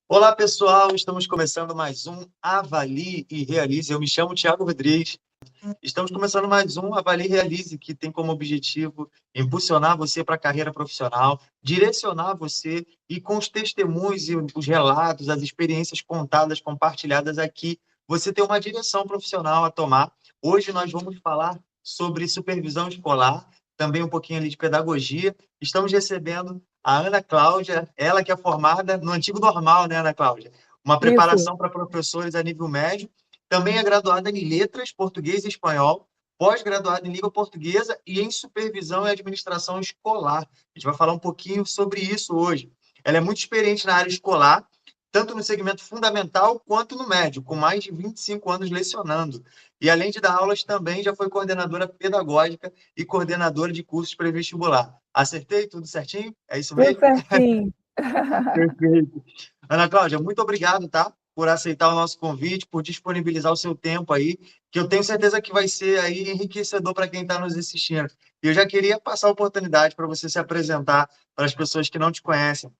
Olá, pessoal! Estamos começando mais um Avalie e Realize. Eu me chamo Thiago Rodrigues. Estamos começando mais um Avalie e Realize, que tem como objetivo impulsionar você para a carreira profissional, direcionar você e com os testemunhos e os relatos, as experiências contadas, compartilhadas aqui, você ter uma direção profissional a tomar. Hoje nós vamos falar sobre supervisão escolar, também um pouquinho ali de pedagogia. Estamos recebendo a Ana Cláudia, ela que é formada no antigo normal, né, Ana Cláudia? Uma Isso, preparação para professores a nível médio, também é graduada em letras, português e espanhol, pós-graduada em língua portuguesa e em supervisão e administração escolar. A gente vai falar um pouquinho sobre isso hoje. Ela é muito experiente na área escolar, tanto no segmento fundamental quanto no médio, com mais de 25 anos lecionando. E além de dar aulas, também já foi coordenadora pedagógica e coordenadora de cursos pré-vestibular. Acertei tudo certinho? É isso tudo mesmo? certinho. Perfeito. Ana Cláudia, muito obrigado, tá? Por aceitar o nosso convite, por disponibilizar o seu tempo aí, que eu tenho certeza que vai ser aí enriquecedor para quem está nos assistindo. E eu já queria passar a oportunidade para você se apresentar para as pessoas que não te conhecem.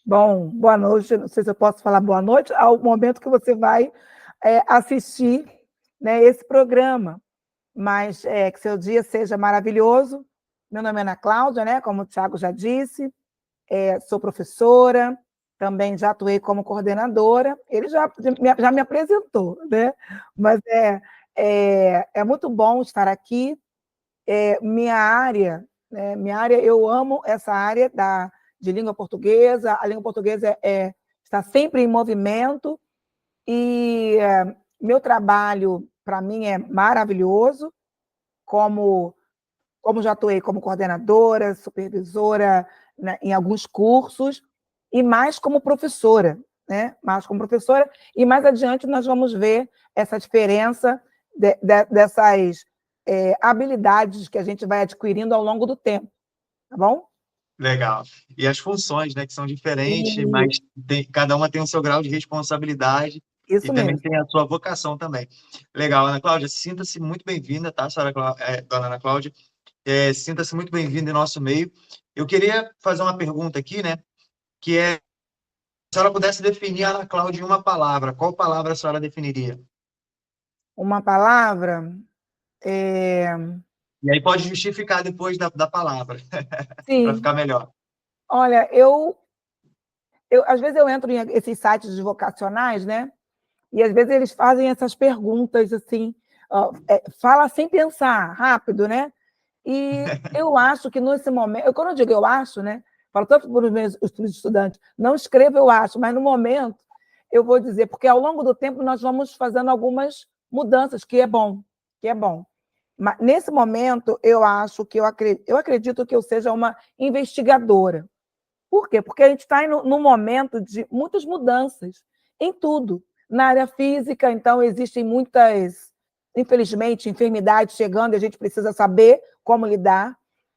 Bom, boa noite. Não sei se eu posso falar boa noite ao momento que você vai assistir, né, esse programa, mas que seu dia seja maravilhoso. Meu nome é Ana Cláudia, né, como o Thiago já disse, sou professora, também já atuei como coordenadora. Ele já me apresentou, né? Mas é muito bom estar aqui. Minha área, eu amo essa área de língua portuguesa. A língua portuguesa está sempre em movimento e meu trabalho, para mim, é maravilhoso, como, como já atuei como coordenadora, supervisora, né, em alguns cursos, e mais como professora, né? Mais como professora, e mais adiante nós vamos ver essa diferença dessas habilidades que a gente vai adquirindo ao longo do tempo, tá bom? Legal. E as funções, né, que são diferentes, E mas cada uma tem o seu grau de responsabilidade e isso também mesmo. tem a sua vocação também. Legal, Ana Cláudia, sinta-se muito bem-vinda, tá, dona Ana Cláudia? Sinta-se muito bem-vinda em nosso meio. Eu queria fazer uma pergunta aqui, né, que é, se a senhora pudesse definir a Ana Cláudia em uma palavra, qual palavra a senhora definiria? Uma palavra, é, E aí pode justificar depois da palavra, para sim. ficar melhor. Olha, às vezes eu entro em esses sites vocacionais, né? E às vezes eles fazem essas perguntas assim, fala sem pensar, rápido, né? E eu acho que nesse momento, quando eu digo eu acho, né? Falo tanto para os estudantes, não escreva eu acho, mas no momento eu vou dizer, porque ao longo do tempo nós vamos fazendo algumas mudanças, que é bom, que é bom. Mas nesse momento eu acho que eu acredito que eu seja uma investigadora. Por quê? Porque a gente está num momento de muitas mudanças em tudo. Na área física, então, existem muitas, infelizmente, enfermidades chegando e a gente precisa saber como lidar.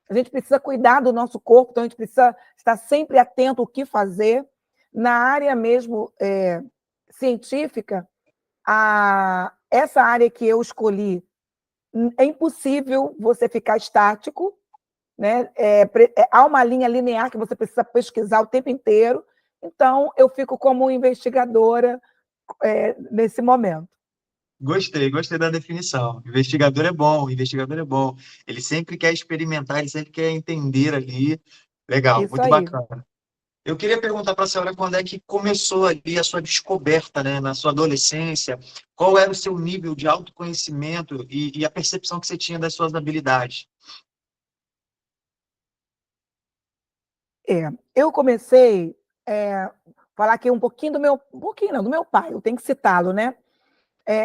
A gente precisa cuidar do nosso corpo, então a gente precisa estar sempre atento ao que fazer. Na área mesmo científica, essa área que eu escolhi, é impossível você ficar estático, né? Há uma linha linear que você precisa pesquisar o tempo inteiro. Então, eu fico como investigadora nesse momento. Gostei da definição. Investigador é bom, investigador é bom. Ele sempre quer experimentar, ele sempre quer entender ali. Legal, Isso muito aí. bacana. Eu queria perguntar para a senhora quando é que começou ali a sua descoberta, né, na sua adolescência, qual era o seu nível de autoconhecimento e a percepção que você tinha das suas habilidades? Eu comecei a falar aqui um pouquinho um pouquinho não, do meu pai, eu tenho que citá-lo, né?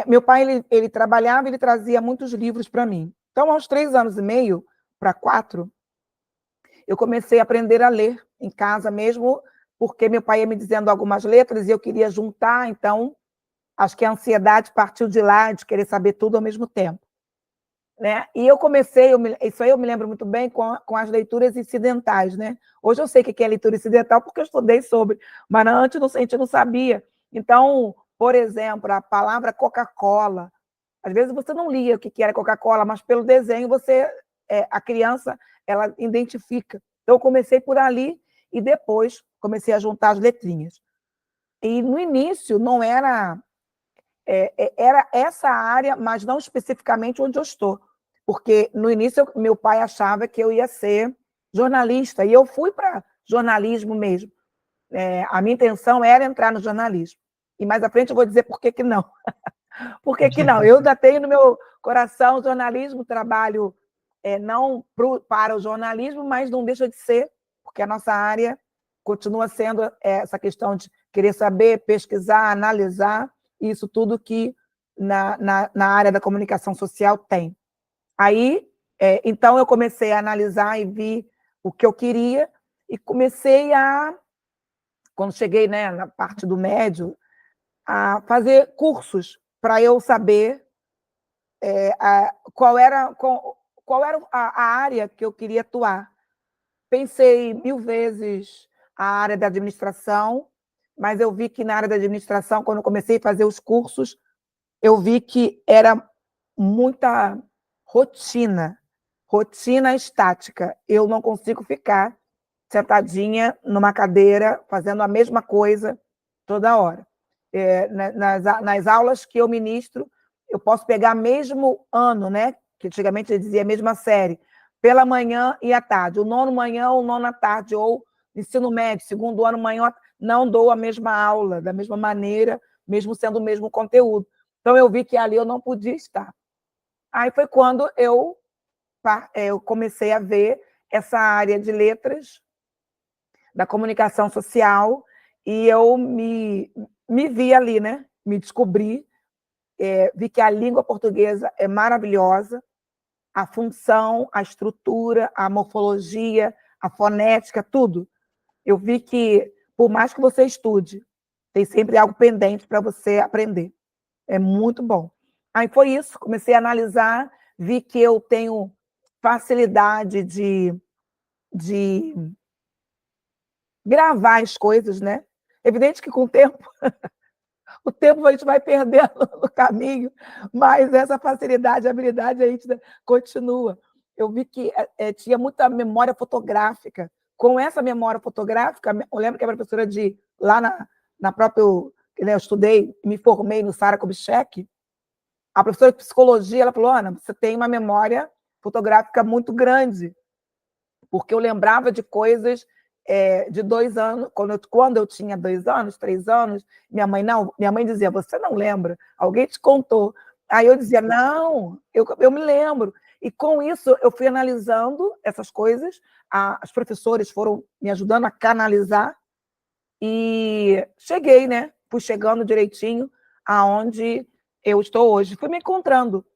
Meu pai, ele trabalhava, ele trazia muitos livros para mim. Então, aos 3 anos e meio para 4, eu comecei a aprender a ler em casa mesmo, porque meu pai ia me dizendo algumas letras e eu queria juntar, então acho que a ansiedade partiu de lá, de querer saber tudo ao mesmo tempo. Né? E eu comecei, isso aí eu me lembro muito bem, com as leituras incidentais. Né? Hoje eu sei o que é leitura incidental porque eu estudei sobre, mas antes a gente não sabia. Então, por exemplo, a palavra Coca-Cola, às vezes você não lia o que era Coca-Cola, mas pelo desenho a criança ela identifica. Então, eu comecei por ali e depois comecei a juntar as letrinhas. E no início não era, era essa área, mas não especificamente onde eu estou. Porque no início meu pai achava que eu ia ser jornalista, e eu fui para jornalismo mesmo. A minha intenção era entrar no jornalismo. E mais à frente eu vou dizer por que não. Por que não? Eu ainda tenho no meu coração jornalismo, trabalho não para o jornalismo, mas não deixa de ser, porque a nossa área continua sendo essa questão de querer saber, pesquisar, analisar, isso tudo que na área da comunicação social tem. Aí, então, eu comecei a analisar e vi o que eu queria e comecei quando cheguei, né, na parte do médio, a fazer cursos para eu saber qual era a área que eu queria atuar. Pensei 1000 vezes a área da administração, mas eu vi que na área da administração, quando eu comecei a fazer os cursos, eu vi que era muita rotina estática. Eu não consigo ficar sentadinha numa cadeira fazendo a mesma coisa toda hora. Nas aulas que eu ministro, eu posso pegar mesmo ano, né? Que antigamente eu dizia a mesma série, pela manhã e à tarde, o nono manhã ou o nono à tarde, ou ensino médio, segundo ano manhã, não dou a mesma aula, da mesma maneira, mesmo sendo o mesmo conteúdo. Então, eu vi que ali eu não podia estar. Aí foi quando eu comecei a ver essa área de letras, da comunicação social, e eu me vi ali, né? Me descobri, vi que a língua portuguesa é maravilhosa, a função, a estrutura, a morfologia, a fonética, tudo. Eu vi que, por mais que você estude, tem sempre algo pendente para você aprender. É muito bom. Aí foi isso, comecei a analisar, vi que eu tenho facilidade de gravar as coisas, né? Evidente que com o tempo a gente vai perdendo no caminho, mas essa facilidade, habilidade a gente continua. Eu vi que tinha muita memória fotográfica. Com essa memória fotográfica, eu lembro que a professora lá na própria, né, eu estudei, me formei no Sara Kubitschek, a professora de psicologia, ela falou, Ana, você tem uma memória fotográfica muito grande, porque eu lembrava de coisas de 2 anos, quando eu tinha 2 anos, 3 anos, minha mãe dizia, você não lembra, alguém te contou. Aí eu dizia, não, eu me lembro. E com isso eu fui analisando essas coisas, os professores foram me ajudando a canalizar, e cheguei, né? Fui chegando direitinho aonde eu estou hoje. Fui me encontrando.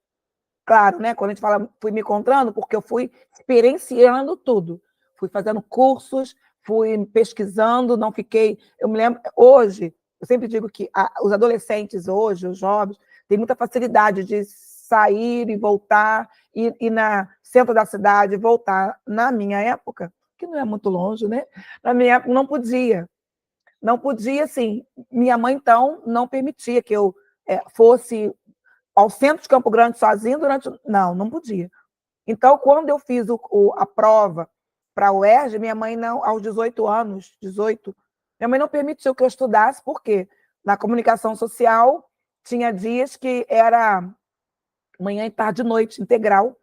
Claro, né? Quando a gente fala fui me encontrando, porque eu fui experienciando tudo. Fui fazendo cursos, fui pesquisando, não fiquei... Eu me lembro, hoje, eu sempre digo que os adolescentes hoje, os jovens, têm muita facilidade de sair e voltar, ir na centro da cidade e voltar. Na minha época, que não é muito longe, né? Na minha época não podia. Não podia, assim. Minha mãe, então, não permitia que eu fosse ao centro de Campo Grande sozinho durante... Não podia. Então, quando eu fiz a prova para a UERJ, minha mãe não, aos 18 anos, minha mãe não permitiu que eu estudasse, por quê? Na comunicação social, tinha dias que era manhã e tarde e noite, integral.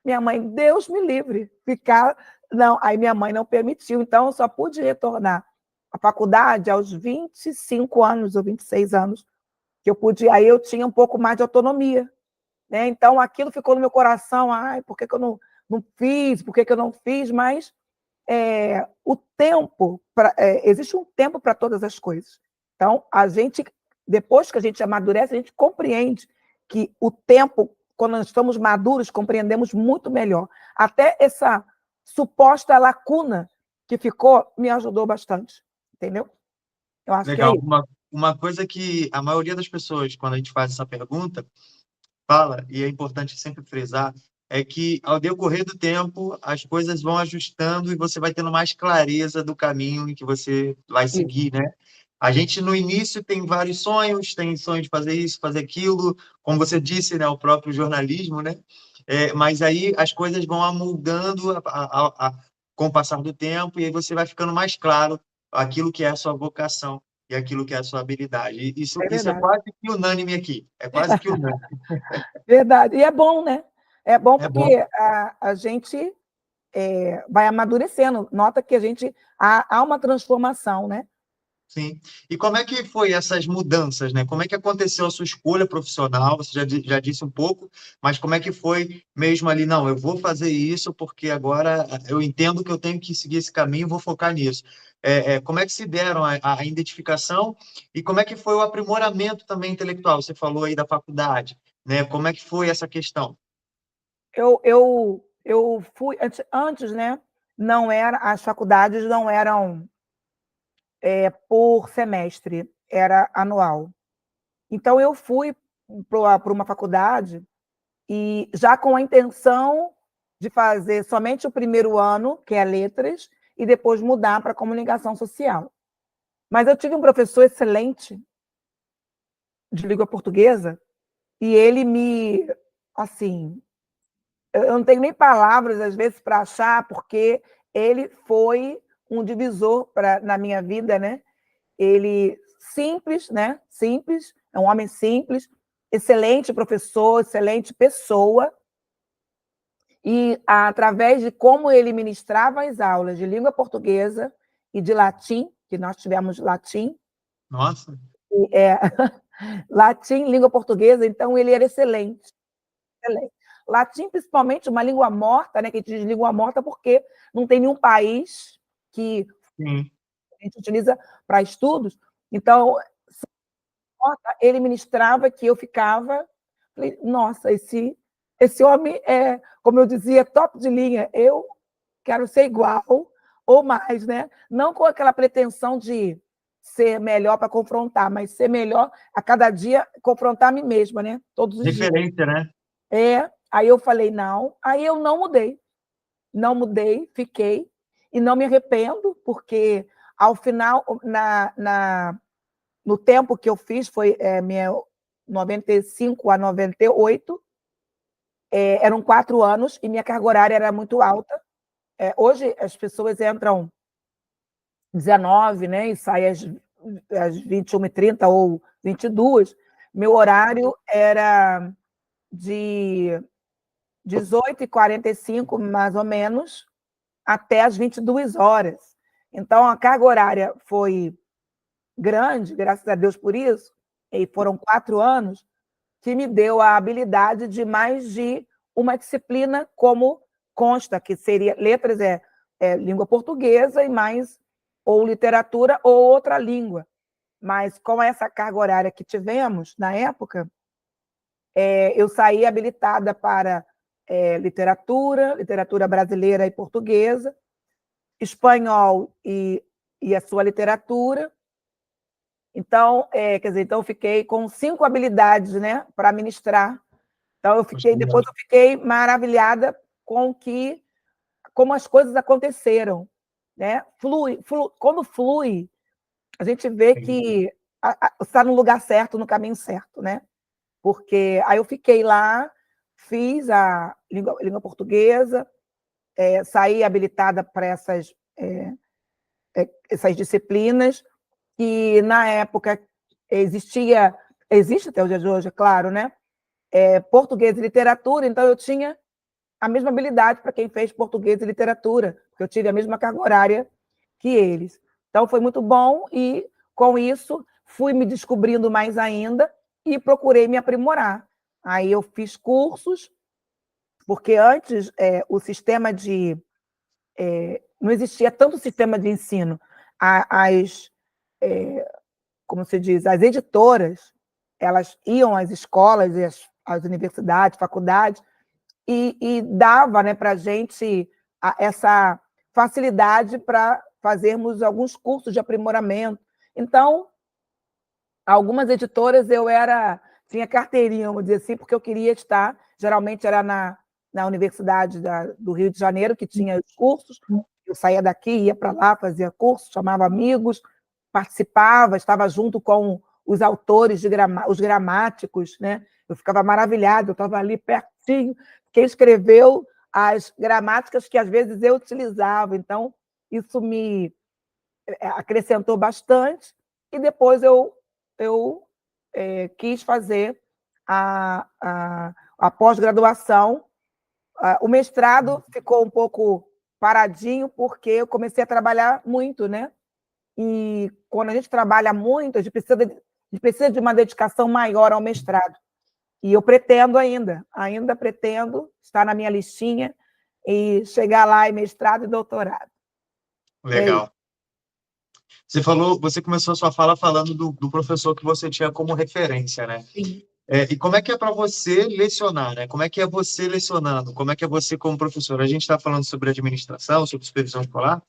Minha mãe, Deus me livre, ficar... Não, aí minha mãe não permitiu, então eu só pude retornar à faculdade aos 25 anos ou 26 anos, que eu pude, aí eu tinha um pouco mais de autonomia, né? Então aquilo ficou no meu coração, ai, por que eu não fiz, por que eu não fiz, mas o tempo, existe um tempo para todas as coisas. Então, depois que a gente amadurece, a gente compreende que o tempo, quando nós estamos maduros, compreendemos muito melhor. Até essa suposta lacuna que ficou me ajudou bastante, entendeu? Eu acho que é Legal. isso. Uma coisa que a maioria das pessoas, quando a gente faz essa pergunta, fala, e é importante sempre frisar, é que ao decorrer do tempo as coisas vão ajustando e você vai tendo mais clareza do caminho em que você vai Isso. seguir, né? A gente no início tem vários sonhos, tem sonho de fazer isso, fazer aquilo, como você disse, né, o próprio jornalismo, né? Mas aí as coisas vão amoldando com o passar do tempo e aí você vai ficando mais claro aquilo que é a sua vocação. e aquilo que é a sua habilidade. E É isso é verdade. quase que unânime aqui. É quase que unânime. Verdade. E é bom, né? É bom É bom. porque a gente vai amadurecendo, nota que a gente há uma transformação, né? Sim. E como é que foi essas mudanças, né? Como é que aconteceu a sua escolha profissional? Você já disse um pouco, mas como é que foi mesmo ali? Não, eu vou fazer isso porque agora eu entendo que eu tenho que seguir esse caminho e vou focar nisso. Como é que se deram a identificação e como é que foi o aprimoramento também intelectual? Você falou aí da faculdade, né? Como é que foi essa questão? Eu fui antes, né? Não era, as faculdades não eram por semestre, era anual. Então eu fui para uma faculdade e já com a intenção de fazer somente o primeiro ano, que é letras, e depois mudar para comunicação social. Mas eu tive um professor excelente de língua portuguesa e ele me, assim, eu não tenho nem palavras às vezes para achar, porque ele foi um divisor na minha vida, né? Ele simples, né? Simples, é um homem simples, excelente professor, excelente pessoa. E através de como ele ministrava as aulas de língua portuguesa e de latim, que nós tivemos latim, Nossa, é, latim, língua portuguesa, então ele era excelente, excelente. Latim, principalmente, uma língua morta, né, que a gente diz língua morta porque não tem nenhum país que sim. a gente utiliza para estudos. Então, ele ministrava que eu ficava, falei, nossa, esse homem é, como eu dizia, top de linha, eu quero ser igual ou mais, né? Não com aquela pretensão de ser melhor para confrontar, mas ser melhor a cada dia, confrontar a mim mesma, né? Todos os dias. Referência, né? Aí eu falei, não, aí eu não mudei, fiquei, e não me arrependo, porque ao final, no tempo que eu fiz, foi minha 95 a 98, eram 4 anos, e minha carga horária era muito alta. Hoje as pessoas entram 19, né, e saem às 21h30 ou 22. Meu horário era de 18h45, mais ou menos, até às 22 horas. Então, a carga horária foi grande, graças a Deus por isso, e foram 4 anos, que me deu a habilidade de mais de uma disciplina, como consta, que seria letras língua portuguesa e mais ou literatura ou outra língua. Mas com essa carga horária que tivemos na época, eu saí habilitada para literatura brasileira e portuguesa, espanhol e a sua literatura. Então, quer dizer, então eu fiquei com 5 habilidades, né, para ministrar. Então depois eu fiquei maravilhada com como as coisas aconteceram, né? Quando flui, a gente vê que está no lugar certo, no caminho certo, né? Porque aí eu fiquei lá, fiz a língua portuguesa, saí habilitada para essas disciplinas, que na época existe até o dia de hoje, é claro, né? Português e literatura, então eu tinha a mesma habilidade para quem fez português e literatura, porque eu tive a mesma carga horária que eles. Então foi muito bom e, com isso, fui me descobrindo mais ainda e procurei me aprimorar. Aí eu fiz cursos, porque antes o sistema não existia tanto sistema de ensino. As, como se diz, as editoras, elas iam às escolas e às universidades, faculdades, e dava, né, para a gente essa facilidade para fazermos alguns cursos de aprimoramento. Então, algumas editoras tinha carteirinha, vamos dizer assim, porque eu queria estar, geralmente era na Universidade do Rio de Janeiro, que tinha os cursos, eu saía daqui, ia para lá, fazia curso, chamava amigos, participava, estava junto com os autores, os gramáticos, né? Eu ficava maravilhada, eu estava ali pertinho, quem escreveu as gramáticas que às vezes eu utilizava, então isso me acrescentou bastante, e depois eu quis fazer a pós-graduação. O mestrado ficou um pouco paradinho, porque eu comecei a trabalhar muito, né? E quando a gente trabalha muito, a gente precisa de uma dedicação maior ao mestrado. E eu pretendo ainda pretendo estar na minha listinha e chegar lá em mestrado e doutorado. Legal. Você começou a sua fala falando do professor que você tinha como referência, né? Sim. E como é que é para você lecionar, né? Como é que é você lecionando? Como é que é você como professor? A gente está falando sobre administração, sobre supervisão escolar,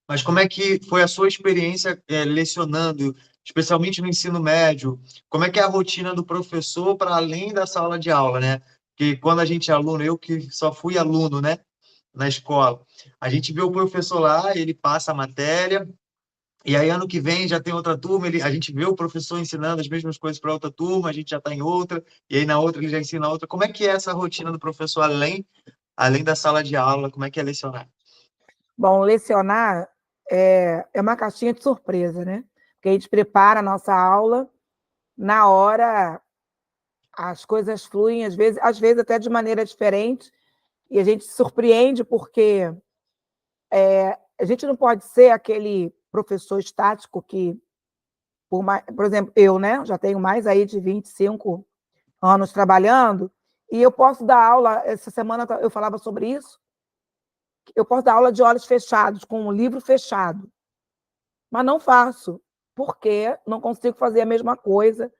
mas como é que foi a sua experiência lecionando, especialmente no ensino médio? Como é que é a rotina do professor para além da sala de aula, né? Porque quando a gente é aluno, eu que só fui aluno, né, na escola, a gente vê o professor lá, ele passa a matéria, e aí, ano que vem, já tem outra turma, a gente vê o professor ensinando as mesmas coisas para outra turma, a gente já está em outra, e aí na outra ele já ensina outra. Como é que é essa rotina do professor, além da sala de aula? Como é que é lecionar? Bom, lecionar é uma caixinha de surpresa, né? Porque a gente prepara a nossa aula, na hora as coisas fluem, às vezes até de maneira diferente, e a gente se surpreende porque a gente não pode ser aquele professor estático que, por exemplo, eu, né, já tenho mais aí de 25 anos trabalhando, e eu posso dar aula, essa semana eu falava sobre isso, eu posso dar aula de olhos fechados, com um livro fechado, mas não faço, porque não consigo fazer a mesma coisa,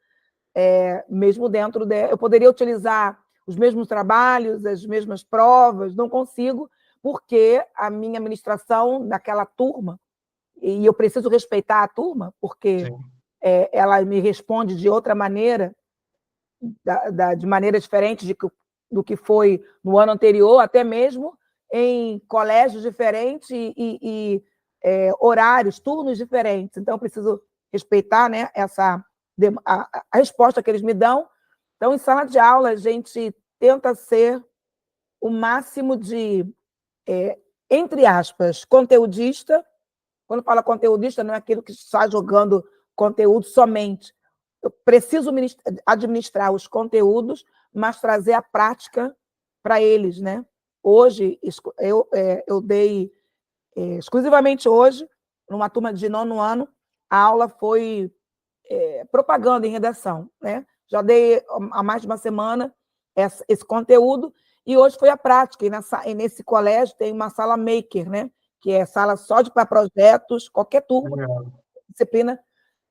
mesmo dentro de... Eu poderia utilizar os mesmos trabalhos, as mesmas provas, não consigo, porque a minha administração daquela turma, e eu preciso respeitar a turma, porque ela me responde de outra maneira, de maneira diferente do que foi no ano anterior, até mesmo em colégios diferentes e horários, turnos diferentes. Então, eu preciso respeitar, né, a resposta que eles me dão. Então, em sala de aula, a gente tenta ser o máximo de, entre aspas, conteudista. Quando fala conteudista, não é aquilo que está jogando conteúdo somente. Eu preciso administrar os conteúdos, mas trazer a prática para eles, né? Hoje, eu dei, exclusivamente hoje, numa turma de 9º ano, a aula foi propaganda em redação, né? Já dei há mais de uma semana esse conteúdo, e hoje foi a prática. E nesse colégio tem uma sala maker, né? Que é sala só para projetos, qualquer turma, disciplina,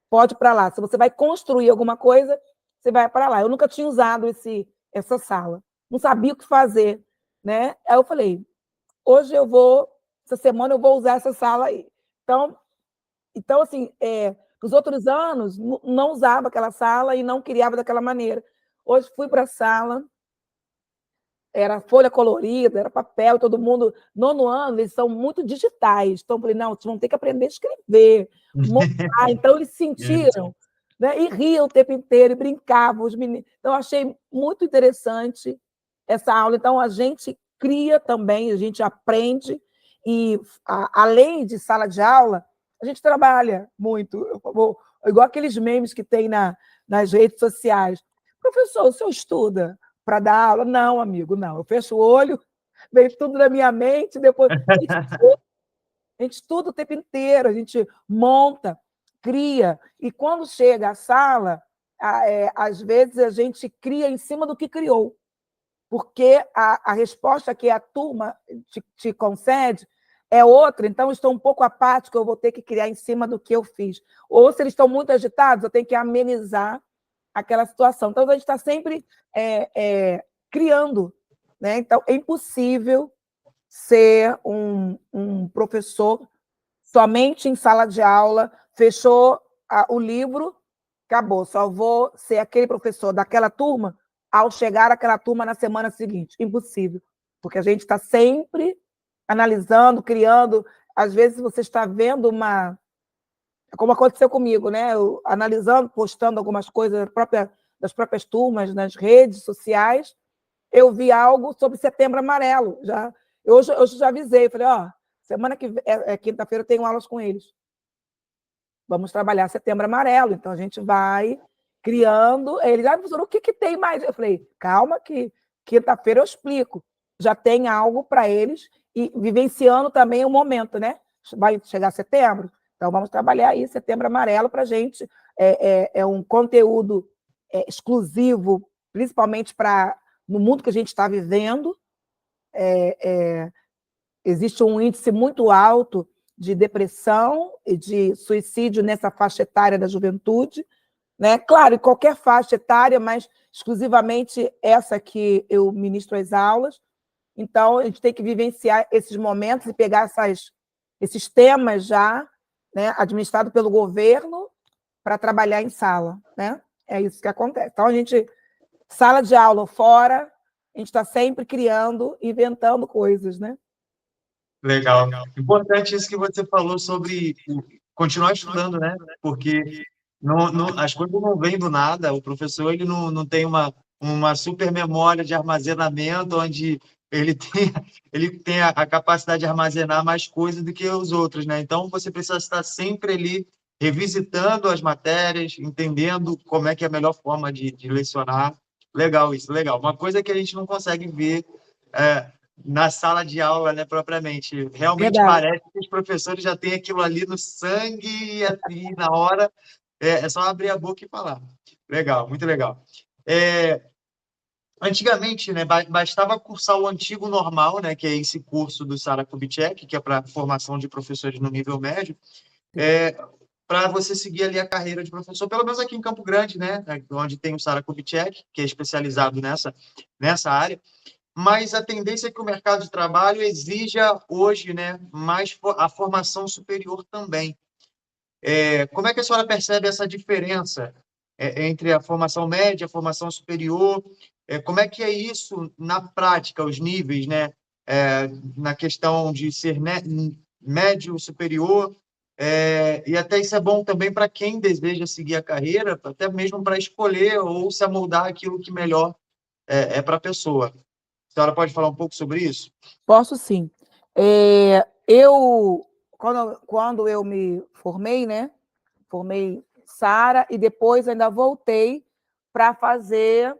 pode ir para lá. Se você vai construir alguma coisa, você vai para lá. Eu nunca tinha usado essa sala, não sabia o que fazer, né? Aí eu falei, essa semana eu vou usar essa sala aí. Então assim, nos outros anos, não usava aquela sala e não criava daquela maneira. Hoje fui para a sala, era folha colorida, era papel, todo mundo... 9º ano, eles são muito digitais. Então, eu falei, não, vocês vão ter que aprender a escrever, montar. Então, eles sentiram, né? E riam o tempo inteiro, e brincavam, os meninos. Então, eu achei muito interessante essa aula. Então, a gente cria também, a gente aprende, e além de sala de aula, a gente trabalha muito. Igual aqueles memes que tem nas redes sociais. Professor, o senhor estuda para dar aula? Não, amigo, não. Eu fecho o olho, vem tudo na minha mente, depois a gente estuda o tempo inteiro, a gente monta, cria, e quando chega à sala, às vezes a gente cria em cima do que criou, porque a resposta que a turma te concede é outra, então estou um pouco apático, eu vou ter que criar em cima do que eu fiz. Ou se eles estão muito agitados, eu tenho que amenizar aquela situação. Então, a gente está sempre criando, né? Então, é impossível ser um professor somente em sala de aula, fechou o livro, acabou, só vou ser aquele professor daquela turma ao chegar àquela turma na semana seguinte. Impossível, porque a gente está sempre analisando, criando. Às vezes você está vendo como aconteceu comigo, né? Eu, analisando, postando algumas coisas das próprias turmas nas redes sociais, eu vi algo sobre Setembro Amarelo. Hoje já avisei, falei, semana que quinta-feira eu tenho aulas com eles. vamos trabalhar Setembro Amarelo. Então, a gente vai criando. Ele, professor, o que tem mais? Eu falei, calma que quinta-feira eu explico. Já tem algo para eles e vivenciando também o momento, né? Vai chegar setembro, então vamos trabalhar aí Setembro Amarelo para a gente. É um conteúdo exclusivo, principalmente no mundo que a gente está vivendo. Existe um índice muito alto de depressão e de suicídio nessa faixa etária da juventude, né? Claro, em qualquer faixa etária, mas exclusivamente essa que eu ministro as aulas. Então, a gente tem que vivenciar esses momentos e pegar esses temas já, né, administrados pelo governo para trabalhar em sala, né? É isso que acontece. Então, sala de aula fora, a gente está sempre criando, inventando coisas, né? Legal. Importante isso que você falou sobre continuar estudando, né? Porque as coisas não vêm do nada. O professor ele não tem uma super memória de armazenamento onde ele tem a capacidade de armazenar mais coisas do que os outros, né? Então, você precisa estar sempre ali revisitando as matérias, entendendo como é que é a melhor forma de lecionar. Legal isso, legal. Uma coisa que a gente não consegue ver na sala de aula, né, propriamente. Realmente Verdade. parece que os professores já têm aquilo ali no sangue e na hora é só abrir a boca e falar. Legal, muito legal. Antigamente, né, bastava cursar o antigo normal, né, que é esse curso do Sara Kubitschek, que é para formação de professores no nível médio, para você seguir ali a carreira de professor, pelo menos aqui em Campo Grande, né, onde tem o Sara Kubitschek, que é especializado nessa área. Mas a tendência é que o mercado de trabalho exija hoje, né, mais a formação superior também. Como é que a senhora percebe essa diferença entre a formação média e a formação superior? Como é que é isso na prática, os níveis, né? Na questão de ser médio, superior, e até isso é bom também para quem deseja seguir a carreira, até mesmo para escolher ou se amoldar aquilo que melhor para a pessoa. A senhora pode falar um pouco sobre isso? Posso sim. Quando eu me formei, né? Formei Sara e depois ainda voltei para fazer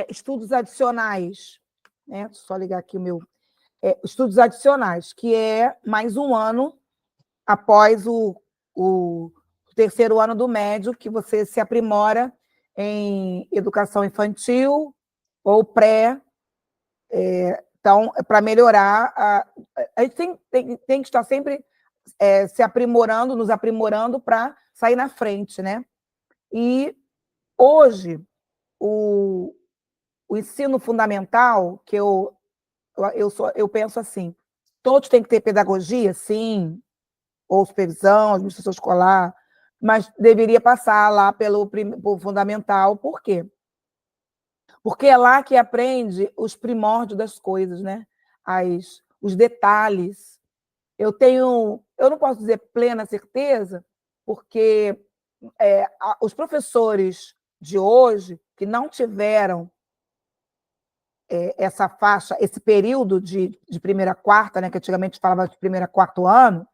estudos adicionais, né? Deixa eu só ligar aqui o meu estudos adicionais, que é mais um ano após o terceiro ano do médio, que você se aprimora em educação infantil ou pré. Então, para melhorar, a gente tem que estar sempre se aprimorando, nos aprimorando para sair na frente, né? E hoje, o ensino fundamental, que eu penso assim, todos têm que ter pedagogia, sim, ou supervisão, administração escolar, mas deveria passar lá pelo fundamental. Por quê? Porque é lá que aprende os primórdios das coisas, né? Os detalhes. Eu não posso dizer plena certeza, porque os professores de hoje que não tiveram essa faixa, esse período de primeira a quarta, né, que antigamente falava de primeira a quarto ano,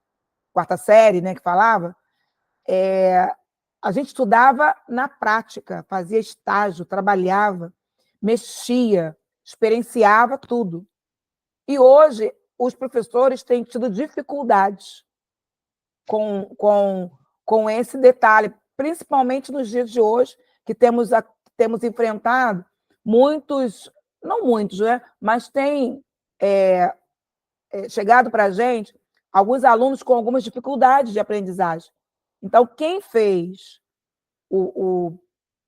quarta série, né, que falava, a gente estudava na prática, fazia estágio, trabalhava, mexia, experienciava tudo. E hoje os professores têm tido dificuldades com esse detalhe, principalmente nos dias de hoje, que temos enfrentado muitos, não muitos, né? Mas tem chegado para a gente alguns alunos com algumas dificuldades de aprendizagem. Então, quem fez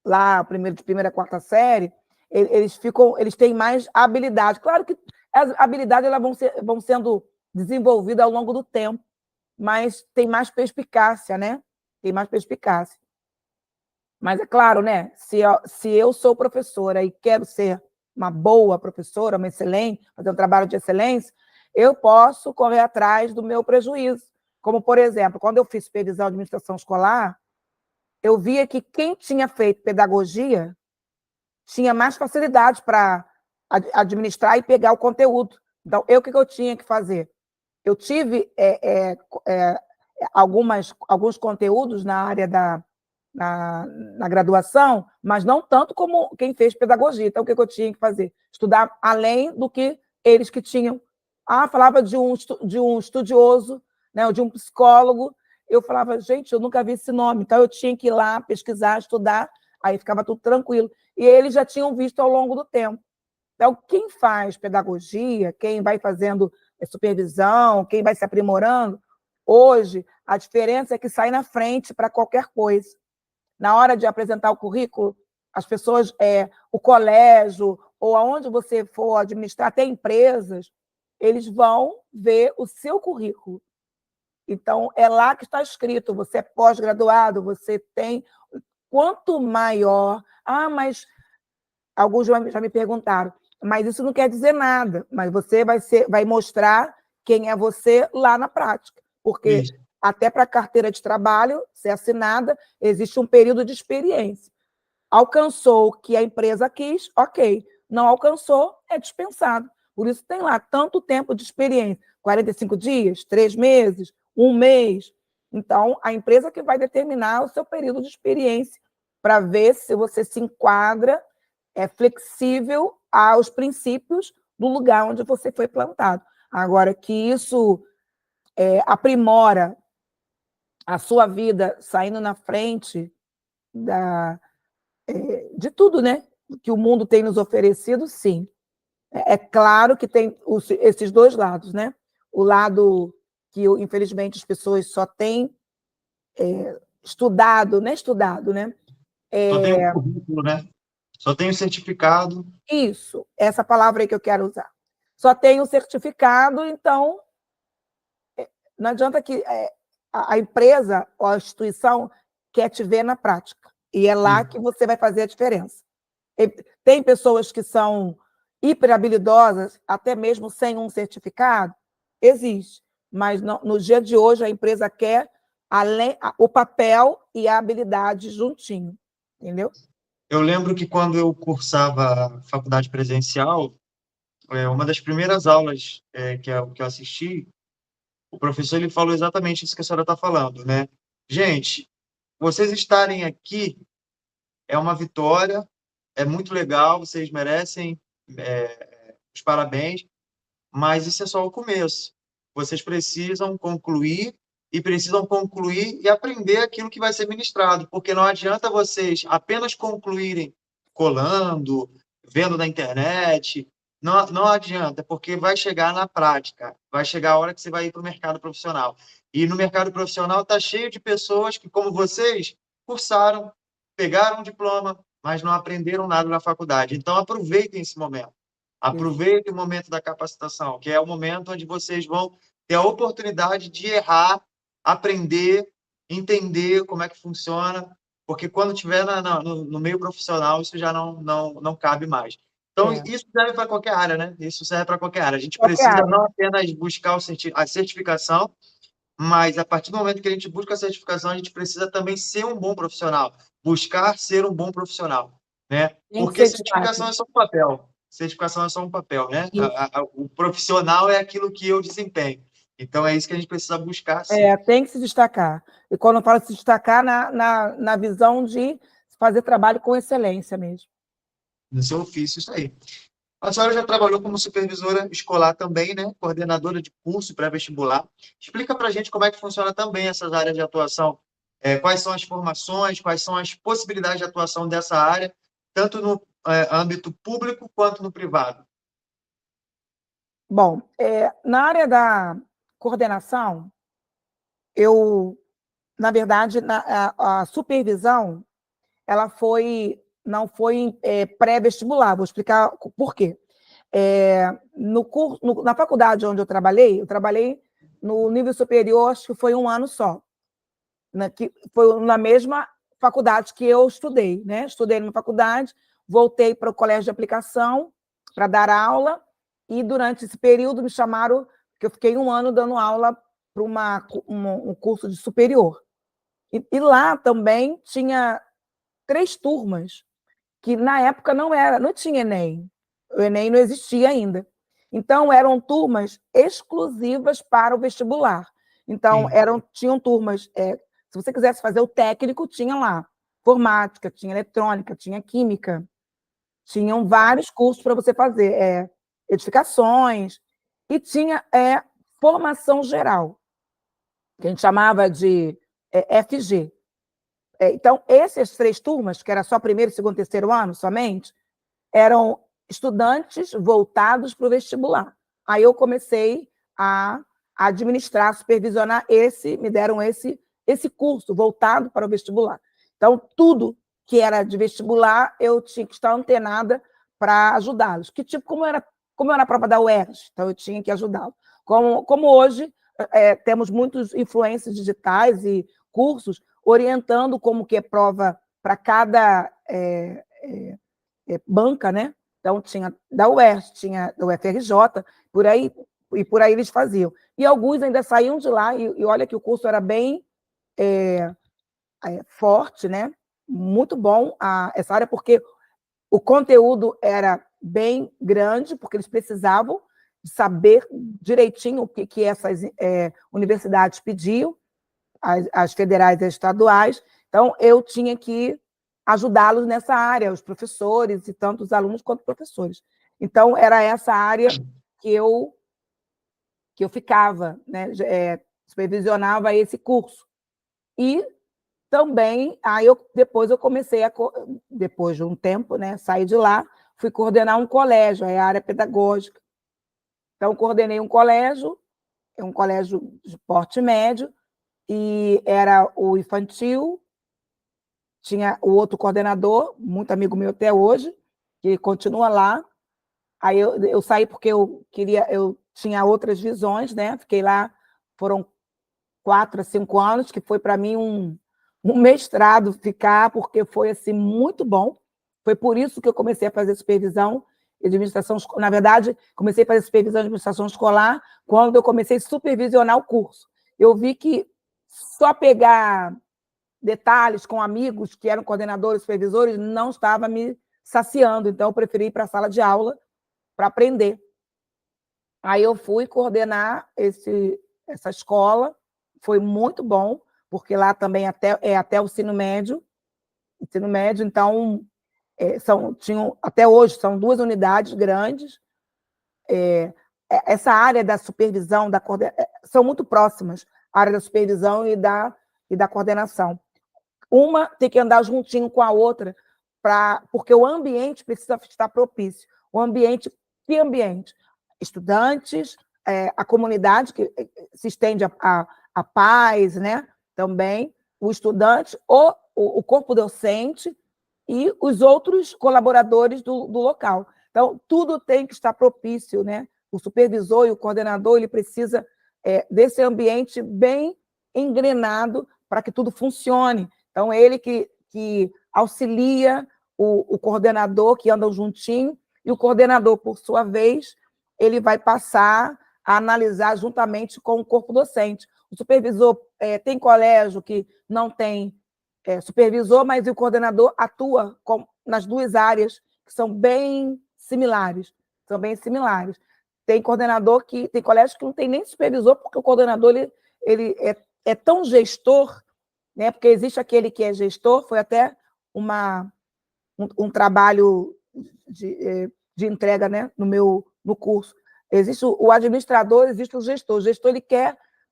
lá, de primeira a quarta série, eles têm mais habilidade. Claro que as habilidades elas vão sendo desenvolvidas ao longo do tempo, mas tem mais perspicácia, né? Tem mais perspicácia. Mas é claro, né? Se eu sou professora e quero ser uma boa professora, uma excelente, fazer um trabalho de excelência, eu posso correr atrás do meu prejuízo. Como, por exemplo, quando eu fiz supervisão de administração escolar, eu via que quem tinha feito pedagogia tinha mais facilidade para administrar e pegar o conteúdo. Então, o que eu tinha que fazer? Eu tive alguns conteúdos na área na graduação, mas não tanto como quem fez pedagogia. Então, o que eu tinha que fazer? Estudar além do que eles que tinham. Falava de um estudioso, né, ou de um psicólogo. Eu falava, gente, eu nunca vi esse nome. Então, eu tinha que ir lá pesquisar, estudar, aí ficava tudo tranquilo. E eles já tinham visto ao longo do tempo. Então, quem faz pedagogia, quem vai fazendo supervisão, quem vai se aprimorando, hoje, a diferença é que sai na frente para qualquer coisa. Na hora de apresentar o currículo, as pessoas, o colégio, ou aonde você for administrar, até empresas, eles vão ver o seu currículo. Então, é lá que está escrito, você é pós-graduado, você tem... Quanto maior... mas alguns já me perguntaram, mas isso não quer dizer nada, mas você vai mostrar quem é você lá na prática, porque Isso. até para a carteira de trabalho ser assinada, existe um período de experiência. Alcançou o que a empresa quis, ok. Não alcançou, é dispensado. Por isso tem lá tanto tempo de experiência, 45 dias, 3 meses, 1 mês. Então, a empresa que vai determinar o seu período de experiência para ver se você se enquadra, é flexível aos princípios do lugar onde você foi plantado. Agora, que isso aprimora a sua vida saindo na frente de tudo, né? Que o mundo tem nos oferecido, sim. É claro que tem esses dois lados, né? O lado que, infelizmente, as pessoas só têm estudado, né? Só tem o currículo, né? Só tem o certificado. Isso, essa palavra aí que eu quero usar. Só tem o certificado, então não adianta que a empresa ou a instituição quer te ver na prática. E é lá que você vai fazer a diferença. Tem pessoas que são hiperhabilidosas, até mesmo sem um certificado? Existe. Mas no dia de hoje, a empresa quer o papel e a habilidade juntinho. Entendeu? Eu lembro que quando eu cursava faculdade presencial, uma das primeiras aulas que eu assisti, o professor ele falou exatamente isso que a senhora está falando, né? Gente, vocês estarem aqui é uma vitória, é muito legal, vocês merecem os parabéns, mas isso é só o começo. Vocês precisam concluir e aprender aquilo que vai ser ministrado, porque não adianta vocês apenas concluírem colando, vendo na internet, não adianta, porque vai chegar na prática, vai chegar a hora que você vai ir para o mercado profissional. E no mercado profissional está cheio de pessoas que, como vocês, cursaram, pegaram um diploma, mas não aprenderam nada na faculdade. Então, aproveitem esse momento. Aproveitem o momento da capacitação, que é o momento onde vocês vão ter a oportunidade de errar, aprender, entender como é que funciona, porque quando estiver no meio profissional, isso já não cabe mais. Então, isso serve para qualquer área, né? Isso serve para qualquer área. A gente precisa não apenas buscar a certificação, mas a partir do momento que a gente busca a certificação, a gente precisa também ser um bom profissional, buscar ser um bom profissional, né? Porque certificação é só um papel. Certificação é só um papel, né? O profissional é aquilo que eu desempenho. Então, é isso que a gente precisa buscar, sim. Tem que se destacar. E quando eu falo se destacar, na visão de fazer trabalho com excelência mesmo. No seu ofício, isso aí. A senhora já trabalhou como supervisora escolar também, né? Coordenadora de curso pré-vestibular. Explica para a gente como é que funciona também essas áreas de atuação. Quais são as formações, quais são as possibilidades de atuação dessa área, tanto no âmbito público quanto no privado. Bom, na área da coordenação, na verdade, a supervisão, ela não foi pré-vestibular. Vou explicar por quê. Na faculdade onde eu trabalhei no nível superior, acho que foi 1 ano só. Que foi na mesma faculdade que eu estudei, né? Estudei numa faculdade, voltei para o colégio de aplicação para dar aula, e durante esse período me chamaram, que eu fiquei 1 ano dando aula para um curso de superior. E lá também tinha 3 turmas, que na época não tinha Enem. O Enem não existia ainda. Então, eram turmas exclusivas para o vestibular. Então, Sim. tinham turmas, se você quisesse fazer o técnico, tinha lá informática, tinha eletrônica, tinha química, tinham vários cursos para você fazer, edificações, e tinha formação geral, que a gente chamava de FG. Então, essas 3 turmas, que era só primeiro, segundo, terceiro ano somente, eram estudantes voltados para o vestibular. Aí eu comecei a administrar, supervisionar me deram esse curso voltado para o vestibular. Então, tudo que era de vestibular, eu tinha que estar antenada para ajudá-los. Como era a prova da UERJ, então eu tinha que ajudá-los. Como hoje temos muitos influencers digitais e cursos orientando como que é prova para cada banca, né? Então, tinha da UERJ, tinha da UFRJ, por aí eles faziam. E alguns ainda saíam de lá, e olha que o curso era bem forte, né? Muito bom essa área, porque o conteúdo era bem grande, porque eles precisavam saber direitinho o que essas universidades pediam, as federais e as estaduais. Então, eu tinha que ajudá-los nessa área, os professores, e tanto os alunos quanto os professores. Então, era essa área que eu ficava, né? Supervisionava esse curso. E também, depois eu comecei depois de um tempo, né, saí de lá, fui coordenar um colégio, a área pedagógica. Então, coordenei um colégio de porte médio, e era o infantil, tinha o outro coordenador, muito amigo meu até hoje, que continua lá. Aí eu saí porque eu tinha outras visões, né? Fiquei lá, foram 4 a 5 anos, que foi para mim um mestrado ficar, porque foi assim muito bom. Foi por isso que eu comecei a fazer supervisão e administração. Na verdade, comecei a fazer supervisão de administração escolar quando eu comecei a supervisionar o curso. Eu vi que só pegar detalhes com amigos que eram coordenadores, supervisores, não estava me saciando. Então, eu preferi ir para a sala de aula para aprender. Aí eu fui coordenar essa escola, foi muito bom, porque lá também até o ensino médio. Então, tinham, até hoje, são 2 unidades grandes. Essa área da supervisão, são muito próximas, a área da supervisão e da coordenação. Uma tem que andar juntinho com a outra, porque o ambiente precisa estar propício. Que ambiente? Estudantes, a comunidade, que se estende a pais, né? Também, o estudante, o corpo docente e os outros colaboradores do local. Então, tudo tem que estar propício, né? O supervisor e o coordenador, ele precisa desse ambiente bem engrenado para que tudo funcione. Então, ele que auxilia o coordenador, que andam juntinho, e o coordenador, por sua vez, ele vai passar a analisar juntamente com o corpo docente. O supervisor, tem colégio que não tem supervisor, mas o coordenador atua nas 2 áreas, que são bem similares. Tem colégio que não tem nem supervisor, porque o coordenador ele é tão gestor, né? Porque existe aquele que é gestor, foi até um trabalho de entrega, né? no curso. Existe o administrador, existe o gestor. O gestor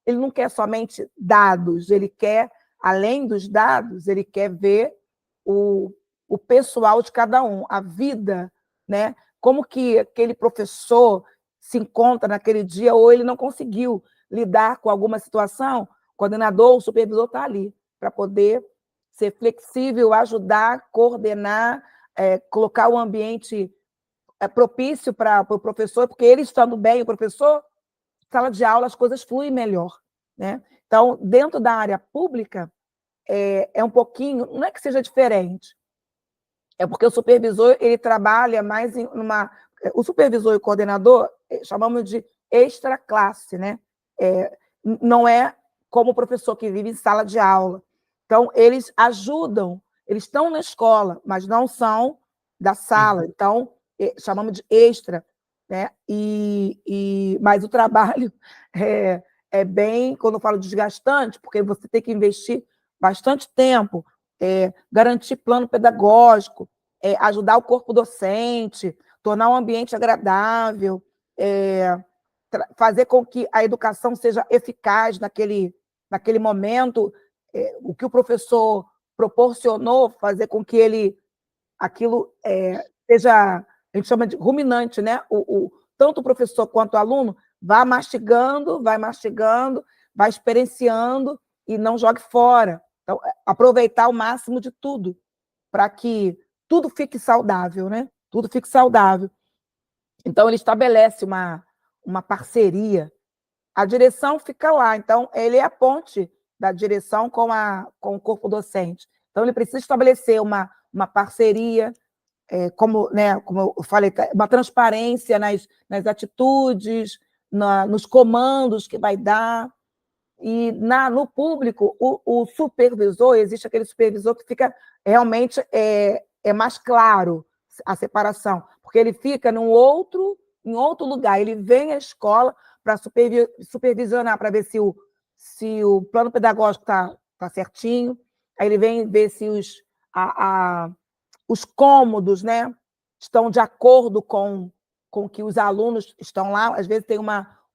ele não quer somente dados, ele quer, além dos dados, ele quer ver o pessoal de cada um, a vida, né? Como que aquele professor se encontra naquele dia, ou ele não conseguiu lidar com alguma situação, o coordenador, o supervisor está ali para poder ser flexível, ajudar, coordenar, colocar o ambiente propício para o professor, porque ele estando bem, o professor, sala de aula, as coisas fluem melhor, né? Então, dentro da área pública, é um pouquinho, não é que seja diferente, é porque o supervisor, ele trabalha mais o supervisor e o coordenador, chamamos de extra classe, né? Não é como o professor que vive em sala de aula. Então, eles ajudam, eles estão na escola, mas não são da sala. Então, chamamos de extra, né? Mas o trabalho é bem, quando eu falo desgastante, porque você tem que investir bastante tempo, garantir plano pedagógico, ajudar o corpo docente, tornar o ambiente agradável, fazer com que a educação seja eficaz naquele momento, o que o professor proporcionou, fazer com que aquilo seja, a gente chama de ruminante, né? Tanto o professor quanto o aluno vai mastigando, vai experienciando e não jogue fora. Então, aproveitar o máximo de tudo, para que tudo fique saudável, né? Tudo fique saudável. Então, ele estabelece uma parceria. A direção fica lá, então, ele é a ponte da direção com o corpo docente. Então, ele precisa estabelecer uma parceria, como eu falei, uma transparência nas atitudes, nos comandos que vai dar. E no público, o supervisor, existe aquele supervisor que fica realmente mais claro a separação, porque ele fica em outro lugar, ele vem à escola para supervisionar, para ver se o plano pedagógico está certinho, aí ele vem ver se os cômodos, né, estão de acordo com que os alunos estão lá. Às vezes tem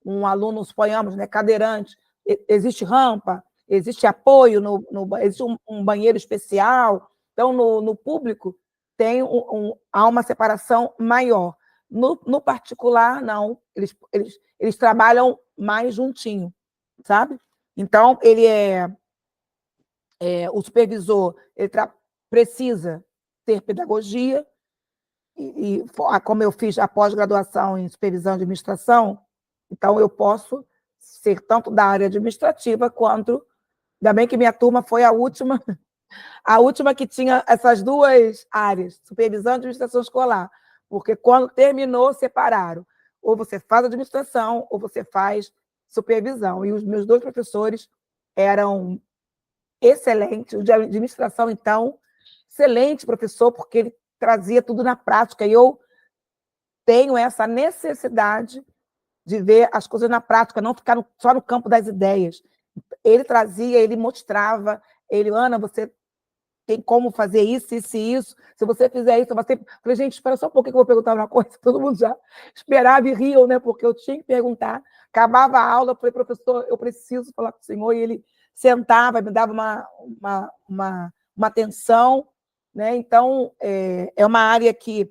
um aluno, suponhamos, né, cadeirante, existe rampa, existe apoio, existe um banheiro especial. Então, no público, há uma separação maior. No particular, não. Eles trabalham mais juntinho, sabe? Então, o supervisor precisa ter pedagogia, e como eu fiz a pós-graduação em supervisão de administração, então eu posso ser tanto da área administrativa quanto... Ainda bem que minha turma foi a última que tinha essas duas áreas, supervisão e administração escolar, porque quando terminou, separaram. Ou você faz administração, ou você faz supervisão. E os meus dois professores eram excelentes. O de administração, então, excelente professor, porque ele trazia tudo na prática. E eu tenho essa necessidade de ver as coisas na prática, não ficar só no campo das ideias. Ele trazia, ele mostrava, Ana, você tem como fazer isso, isso e isso. Se você fizer isso, você... Falei, gente, espera só um pouquinho que eu vou perguntar uma coisa. Todo mundo já esperava e riam, né? Porque eu tinha que perguntar. Acabava a aula, eu falei, professor, eu preciso falar com o senhor. E ele sentava, me dava uma atenção, né? Então, é uma área que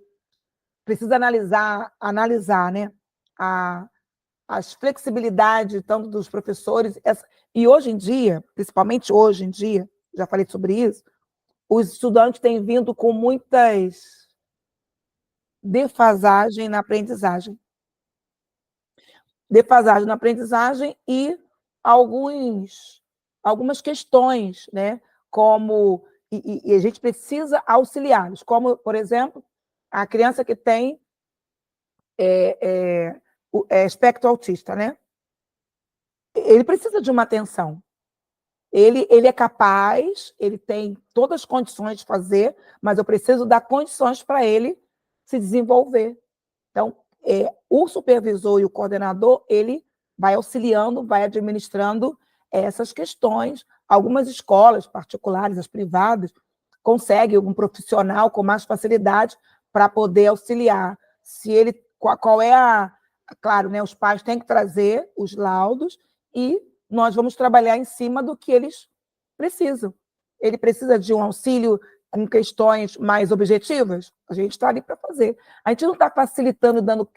precisa analisar, né? As flexibilidades tanto dos professores. E hoje em dia, principalmente hoje em dia, já falei sobre isso, os estudantes têm vindo com muitas defasagem na aprendizagem. Defasagem na aprendizagem e algumas questões, né? Como... E a gente precisa auxiliá-los, como, por exemplo, a criança que tem espectro autista, né? Ele precisa de uma atenção. Ele é capaz, ele tem todas as condições de fazer, mas eu preciso dar condições para ele se desenvolver. Então, o supervisor e o coordenador, ele vai auxiliando, vai administrando essas questões. Algumas escolas particulares, as privadas, conseguem um profissional com mais facilidade para poder auxiliar. Qual é Claro, né, os pais têm que trazer os laudos e nós vamos trabalhar em cima do que eles precisam. Ele precisa de um auxílio com questões mais objetivas? A gente está ali para fazer. A gente não está facilitando, dando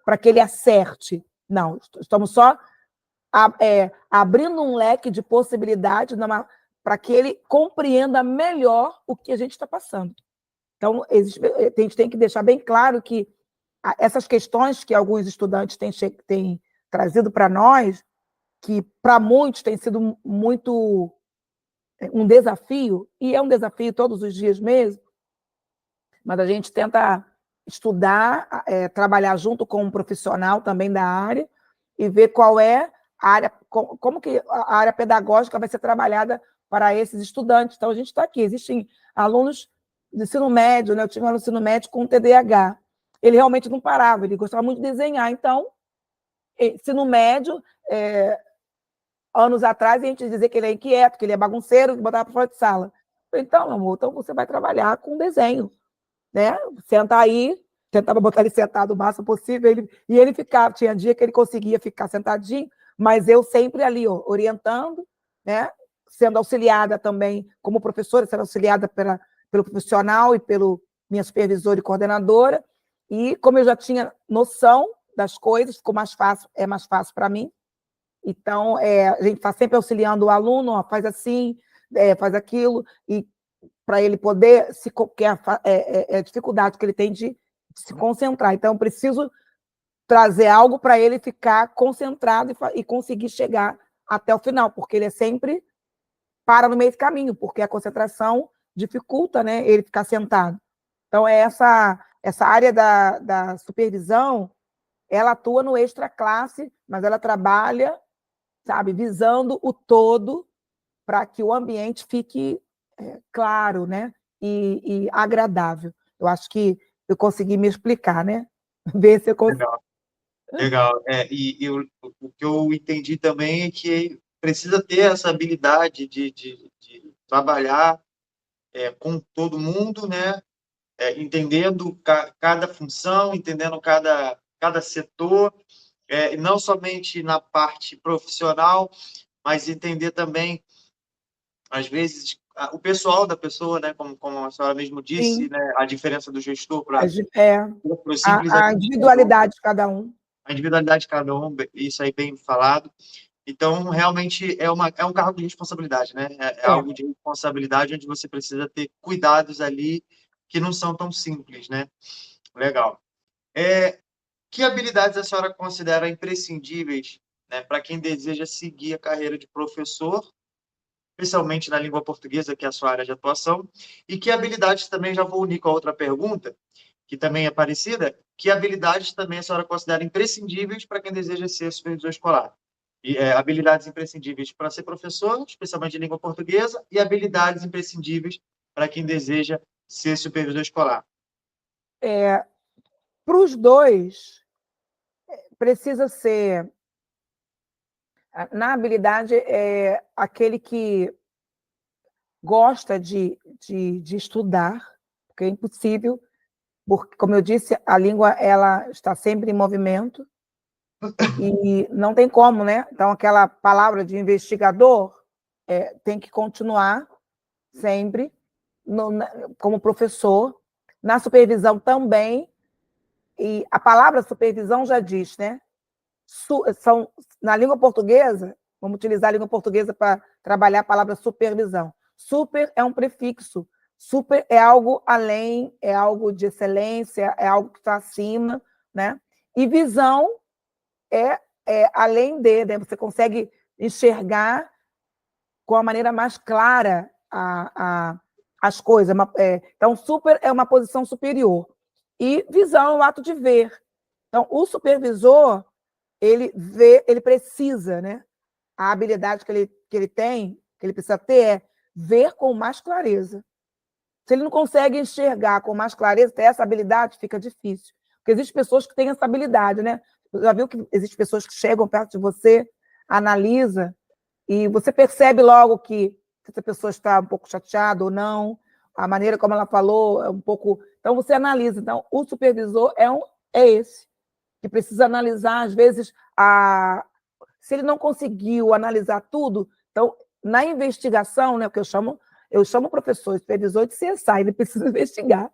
para que ele acerte. Não, estamos só abrindo um leque de possibilidades para que ele compreenda melhor o que a gente está passando. Então, a gente tem que deixar bem claro que essas questões que alguns estudantes têm trazido para nós, que para muitos tem sido muito um desafio, e é um desafio todos os dias mesmo, mas a gente tenta estudar, trabalhar junto com um profissional também da área e ver qual é a área, como que a área pedagógica vai ser trabalhada para esses estudantes. Então, a gente está aqui. Existem alunos de ensino médio, né? Eu tinha um aluno de ensino médio com TDAH. Ele realmente não parava, ele gostava muito de desenhar. Então, ensino médio, anos atrás, a gente dizia que ele é inquieto, que ele é bagunceiro, que botava para fora de sala. Então, meu amor, então você vai trabalhar com desenho, né? Senta aí, tentava botar ele sentado o máximo possível, e ele ficava, tinha dia que ele conseguia ficar sentadinho, mas eu sempre ali, ó, orientando, né? Sendo auxiliada também como professora, sendo auxiliada pelo profissional e pelo minha supervisora e coordenadora, e como eu já tinha noção das coisas, ficou mais fácil, é mais fácil para mim. Então, a gente está sempre auxiliando o aluno, ó, faz assim, faz aquilo, e para ele poder se a dificuldade que ele tem de se concentrar. Então, eu preciso trazer algo para ele ficar concentrado e conseguir chegar até o final, porque ele sempre para no meio do caminho, porque a concentração dificulta, né, ele ficar sentado. Então, essa área da supervisão, ela atua no extra classe, mas ela trabalha, sabe, visando o todo para que o ambiente fique claro, né, e agradável. Eu acho que eu consegui me explicar, né? Ver se eu consigo. Legal, legal. O que eu entendi também é que precisa ter essa habilidade de trabalhar com todo mundo, né? Entendendo cada função, entendendo cada setor, e não somente na parte profissional, mas entender também, às vezes, o pessoal da pessoa, né? Como a senhora mesmo disse, Sim, né? A diferença do gestor para o simples a administrador, individualidade de cada um. a individualidade de cada um, isso aí bem falado. Então, realmente, é um cargo de responsabilidade, né? É algo de responsabilidade onde você precisa ter cuidados ali que não são tão simples, né? Legal. Que habilidades a senhora considera imprescindíveis, né, para quem deseja seguir a carreira de professor, especialmente na língua portuguesa, que é a sua área de atuação? E que habilidades também, já vou unir com a outra pergunta, que também é parecida, que habilidades também a senhora considera imprescindíveis para quem deseja ser supervisor escolar? Habilidades imprescindíveis para ser professor, especialmente de língua portuguesa, e habilidades imprescindíveis para quem deseja ser supervisor escolar. Para os dois, precisa ser, na habilidade, aquele que gosta de estudar, porque é impossível, porque, como eu disse, a língua ela está sempre em movimento, e não tem como, né? Então, aquela palavra de investigador tem que continuar sempre como professor, na supervisão também, e a palavra supervisão já diz, né? Na língua portuguesa, vamos utilizar a língua portuguesa para trabalhar a palavra supervisão. Super é um prefixo, super é algo além, é algo de excelência, é algo que está acima, né? E visão é além de, né? Você consegue enxergar com a maneira mais clara as coisas. Então, super é uma posição superior. E visão é o ato de ver. Então, o supervisor, ele vê, ele precisa, né? A habilidade que ele tem, que ele precisa ter, é ver com mais clareza. Se ele não consegue enxergar com mais clareza, ter essa habilidade, fica difícil. Porque existem pessoas que têm essa habilidade, né? Já viu que existem pessoas que chegam perto de você, analisa, e você percebe logo que essa pessoa está um pouco chateada ou não, a maneira como ela falou é um pouco... Então, você analisa. Então, o supervisor é esse, que precisa analisar, às vezes, se ele não conseguiu analisar tudo, então, na investigação, né, que eu chamo o professor, o supervisor de CSI, ele precisa investigar,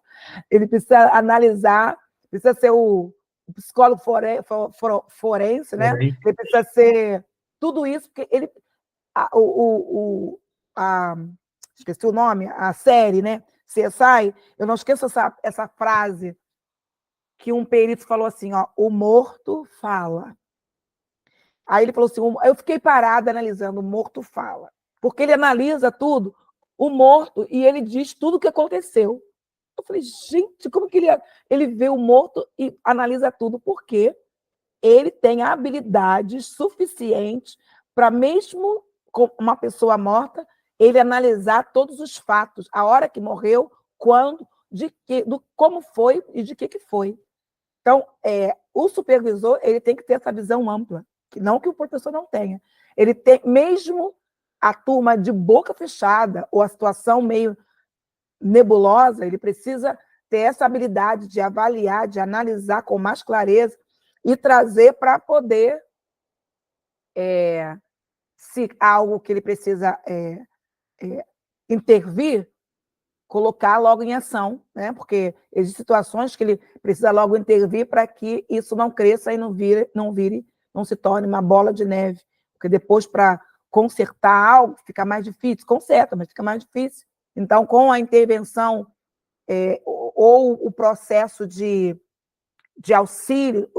ele precisa analisar, precisa ser o psicólogo forense, né? Ele precisa ser tudo isso, porque ele... esqueci o nome, a série, né? CSI, eu não esqueço essa frase que um perito falou assim, ó, o morto fala. Aí ele falou assim, eu fiquei parada analisando, o morto fala. Porque ele analisa tudo, o morto, e ele diz tudo o que aconteceu. Eu falei, gente, como que ele vê o morto e analisa tudo? Porque ele tem habilidades suficientes para, mesmo com uma pessoa morta, ele analisar todos os fatos, a hora que morreu, quando, como foi e de que foi. Então, o supervisor ele tem que ter essa visão ampla. não que o professor não tenha, ele tem, mesmo a turma de boca fechada, ou a situação meio nebulosa, ele precisa ter essa habilidade de avaliar, de analisar com mais clareza e trazer para poder, se há algo que ele precisa intervir, colocar logo em ação, né? Porque existem situações que ele precisa logo intervir para que isso não cresça e não se torne uma bola de neve. Porque depois, para consertar algo, fica mais difícil. Conserta, mas fica mais difícil. Então, com a intervenção ou o processo de auxílio,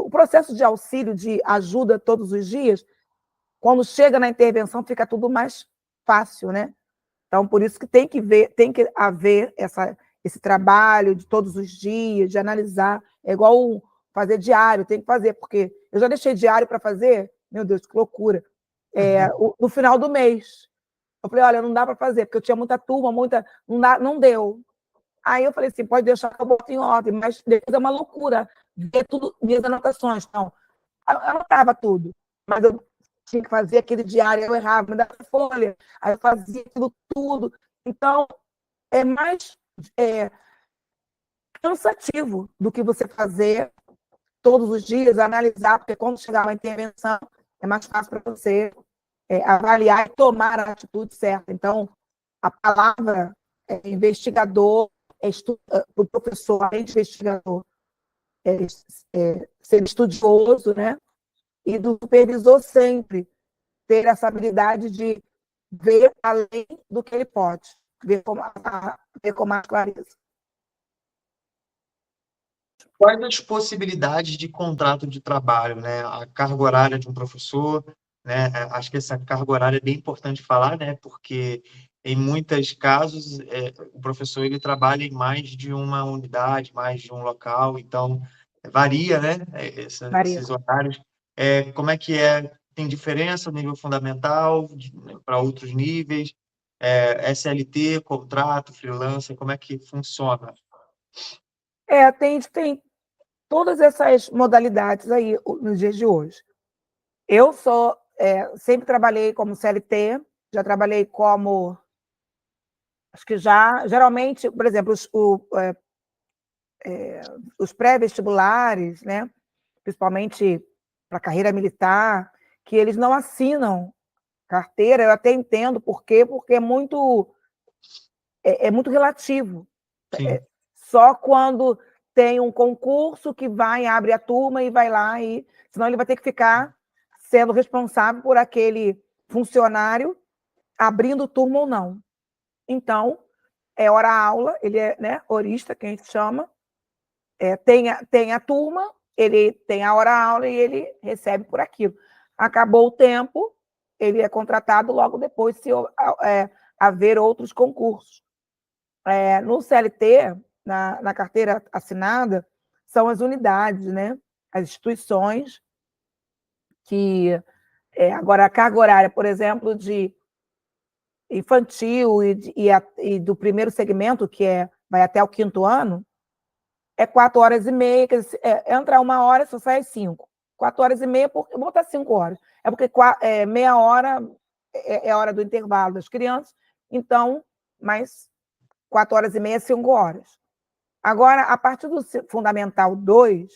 de ajuda todos os dias, quando chega na intervenção, fica tudo mais fácil, né? Então, por isso que tem que haver esse trabalho de todos os dias, de analisar. É igual fazer diário, tem que fazer, porque eu já deixei diário para fazer, meu Deus, que loucura. No final do mês. Eu falei, olha, não dá para fazer, porque eu tinha muita turma, não deu. Aí eu falei assim, pode deixar que eu boto em ordem, mas depois é uma loucura ver tudo, minhas anotações. Então, eu anotava tudo, mas eu tinha que fazer aquele diário, eu errava, me dava folha, aí eu fazia aquilo tudo. Então, é mais cansativo do que você fazer todos os dias, analisar, porque quando chegar uma intervenção, é mais fácil para você avaliar e tomar a atitude certa. Então, a palavra investigador, o professor, além de investigador, ser estudioso, né? E do supervisor sempre ter essa habilidade de ver além do que ele pode, ver com mais clareza. Quais as possibilidades de contrato de trabalho, né? A carga horária de um professor, né? Acho que essa carga horária é bem importante falar, né? Porque em muitos casos o professor ele trabalha em mais de uma unidade, mais de um local, então varia, né? Maria. Esses horários. Como é que é? Tem diferença no nível fundamental para outros níveis? SLT, contrato, freelancer, como é que funciona? Tem todas essas modalidades aí nos dias de hoje. Eu sempre trabalhei como CLT, já trabalhei como... Acho que geralmente, por exemplo, os pré-vestibulares, né? Principalmente para a carreira militar, que eles não assinam carteira, eu até entendo por quê, porque é muito relativo. Só quando tem um concurso que abre a turma e vai lá, senão ele vai ter que ficar sendo responsável por aquele funcionário abrindo turma ou não. Então, é hora-aula, ele é, né, horista, que a gente chama, tem a turma, ele tem a hora-aula e ele recebe por aquilo. Acabou o tempo, ele é contratado logo depois, se haver outros concursos. No CLT, na carteira assinada, são as unidades, né? As instituições que... agora, a carga horária, por exemplo, de infantil e do primeiro segmento, que vai até o 5º ano, é 4h30, entra 1 hora, só sai às 5. 4h30, eu vou botar 5 horas. É porque meia hora é hora do intervalo das crianças, então, mais 4h30, 5 horas. Agora, a partir do Fundamental 2,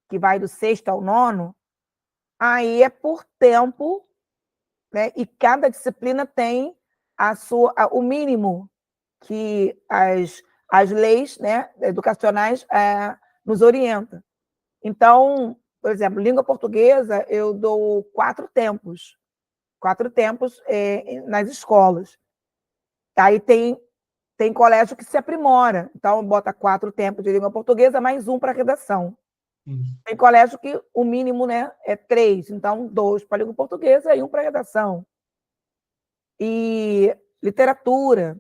que vai do 6º ao 9º, aí é por tempo, né? E cada disciplina tem o mínimo que as leis, né, educacionais nos orientam. Então, por exemplo, língua portuguesa, eu dou 4 tempos. 4 tempos nas escolas. Aí tem colégio que se aprimora. Então, bota 4 tempos de língua portuguesa, mais 1 para redação. Tem colégio que o mínimo, né, é 3. Então, 2 para língua portuguesa e 1 para redação. E literatura,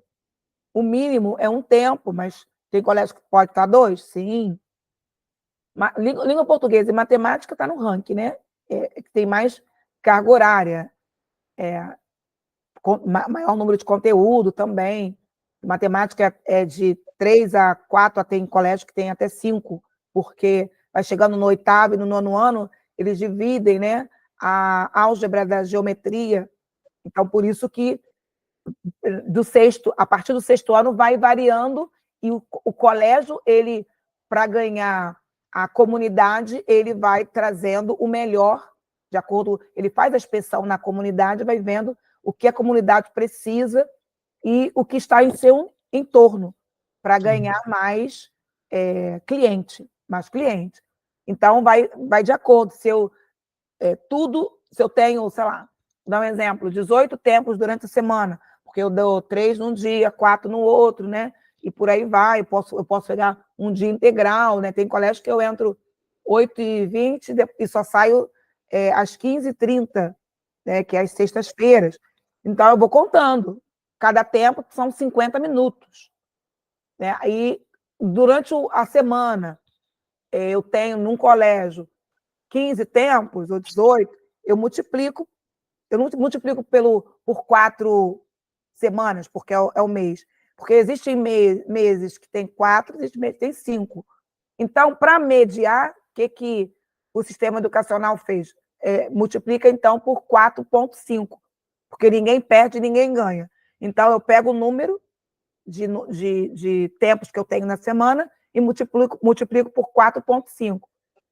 o mínimo é 1 tempo, mas tem colégio que pode estar 2? Sim. Língua portuguesa e matemática está no ranking, né? Tem mais carga horária, maior número de conteúdo também. Matemática é de 3 a 4, tem colégio que tem até 5, porque vai chegando no 8º e no 9º ano, eles dividem, né, a álgebra da geometria. Então, por isso que a partir do sexto ano vai variando, e o colégio, ele, para ganhar a comunidade, ele vai trazendo o melhor, de acordo, ele faz a inspeção na comunidade, vai vendo o que a comunidade precisa e o que está em seu entorno, para ganhar mais mais cliente. Então, vai de acordo. Se eu tenho, sei lá, vou dar um exemplo, 18 tempos durante a semana, porque eu dou 3 num dia, 4 no outro, né? E por aí vai, eu posso pegar um dia integral, né? Tem colégio que eu entro 8h20 e só saio às 15h30, né? Que é às sextas-feiras. Então, eu vou contando. Cada tempo são 50 minutos. Né? Aí, durante a semana, eu tenho num colégio 15 tempos ou 18, eu não multiplico por 4 semanas, porque é o mês. Porque existem meses que tem 4, existem meses que tem 5. Então, para mediar, o que o sistema educacional fez? Multiplica, então, por 4,5, porque ninguém perde, ninguém ganha. Então, eu pego o número de tempos que eu tenho na semana e multiplico por 4,5.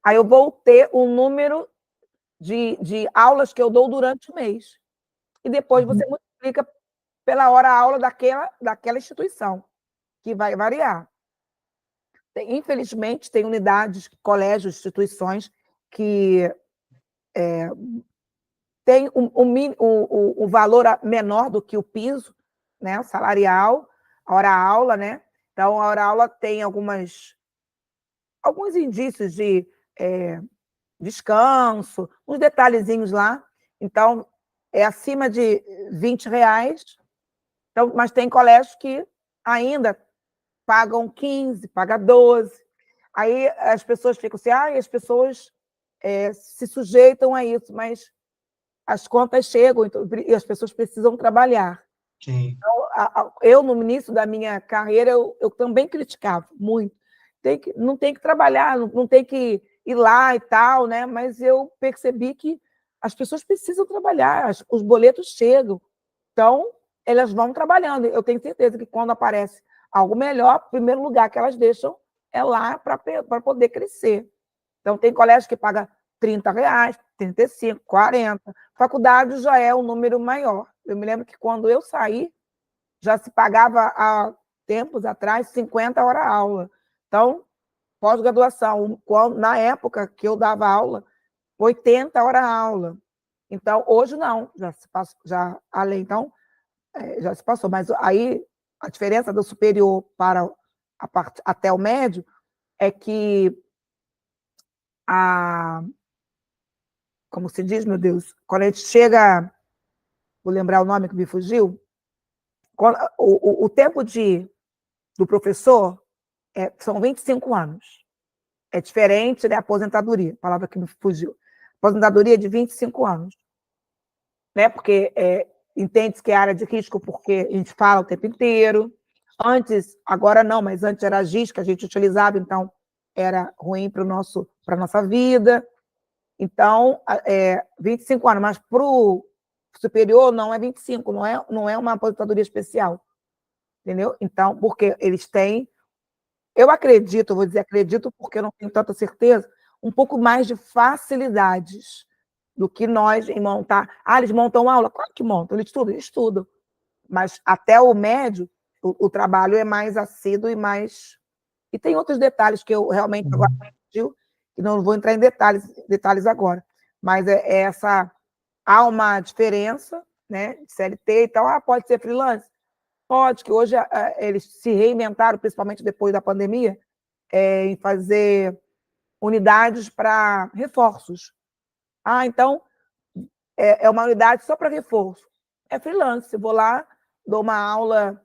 Aí eu vou ter um número de aulas que eu dou durante o mês. E depois você multiplica pela hora-aula daquela instituição, que vai variar. Infelizmente, tem unidades, colégios, instituições que têm um valor menor do que o piso, né, salarial, a hora-aula, né? Então, a hora-aula tem alguns indícios de descanso, uns detalhezinhos lá. Então, é acima de R$ 20. Então, mas tem colégios que ainda pagam 15, pagam 12. Aí as pessoas ficam assim, as pessoas se sujeitam a isso, mas as contas chegam e as pessoas precisam trabalhar. Sim. Então, eu, no início da minha carreira, eu também criticava muito. Não tem que trabalhar, não tem que ir lá e tal, né? Mas eu percebi que as pessoas precisam trabalhar, os boletos chegam. Então, elas vão trabalhando. Eu tenho certeza que quando aparece algo melhor, o primeiro lugar que elas deixam é lá para poder crescer. Então, tem colégio que paga R$ 30, 35, 40. Faculdade já é um número maior. Eu me lembro que quando eu saí, já se pagava há tempos atrás 50 horas aula. Então, pós-graduação, na época que eu dava aula, 80 horas aula. Então, hoje não, já se passou, a lei, então, já se passou. Mas aí, a diferença do superior para até o médio é que como se diz, meu Deus, quando a gente chega, vou lembrar o nome que me fugiu, o tempo do professor são 25 anos. É diferente da aposentadoria, palavra que me fugiu. Aposentadoria é de 25 anos. Né? Porque entende-se que é área de risco, porque a gente fala o tempo inteiro. Antes, agora não, mas antes era GIS que a gente utilizava, então era ruim para a nossa vida. Então, 25 anos, mas para o superior não é 25, não é uma aposentadoria especial. Entendeu? Então, porque eles têm, eu acredito, vou dizer acredito porque eu não tenho tanta certeza, um pouco mais de facilidades do que nós em montar. Eles montam aula? Claro que montam, eles estudam. Mas até o médio, o trabalho é mais assíduo e mais... E tem outros detalhes que eu realmente agora que não vou entrar em detalhes agora. Mas há uma diferença, né, de CLT e tal. Pode ser freelance? Pode, que hoje eles se reinventaram, principalmente depois da pandemia, em fazer unidades para reforços. Então, é uma unidade só para reforço. É freelance. Vou lá, dou uma aula,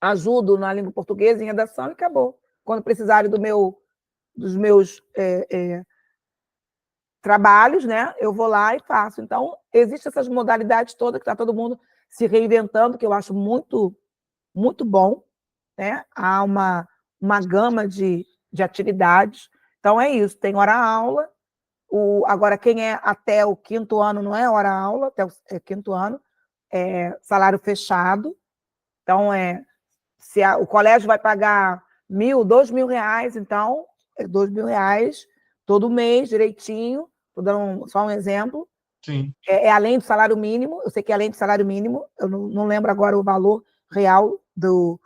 ajudo na língua portuguesa, em redação, e acabou. Quando precisarem dos meus trabalhos, né, eu vou lá e faço. Então, existem essas modalidades todas, que está todo mundo se reinventando, que eu acho muito, muito bom. Né? Há uma gama de atividades. Então, é isso. Tem hora-aula, Agora, quem é até o 5º ano não é hora-aula, até o 5º ano, é salário fechado. Então, se o colégio vai pagar R$ 1.000, R$ 2.000, então, é R$ 2.000 todo mês, direitinho. Estou dando só um exemplo. Sim. É além do salário mínimo, eu sei que é além do salário mínimo, eu não lembro agora o valor real do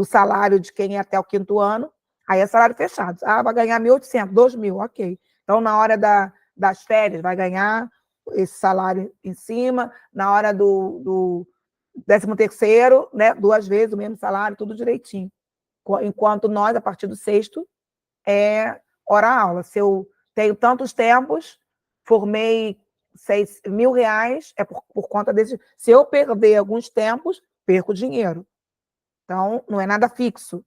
salário de quem é até o 5º ano, aí é salário fechado. Vai ganhar 1.800, 2.000, ok. Então, na hora das férias, vai ganhar esse salário em cima, na hora do 13º, né, 2 vezes o mesmo salário, tudo direitinho. Enquanto nós, a partir do 6º, é hora-aula. Se eu tenho tantos tempos, formei R$ 6.000, é por conta desse. Se eu perder alguns tempos, perco dinheiro. Então, não é nada fixo.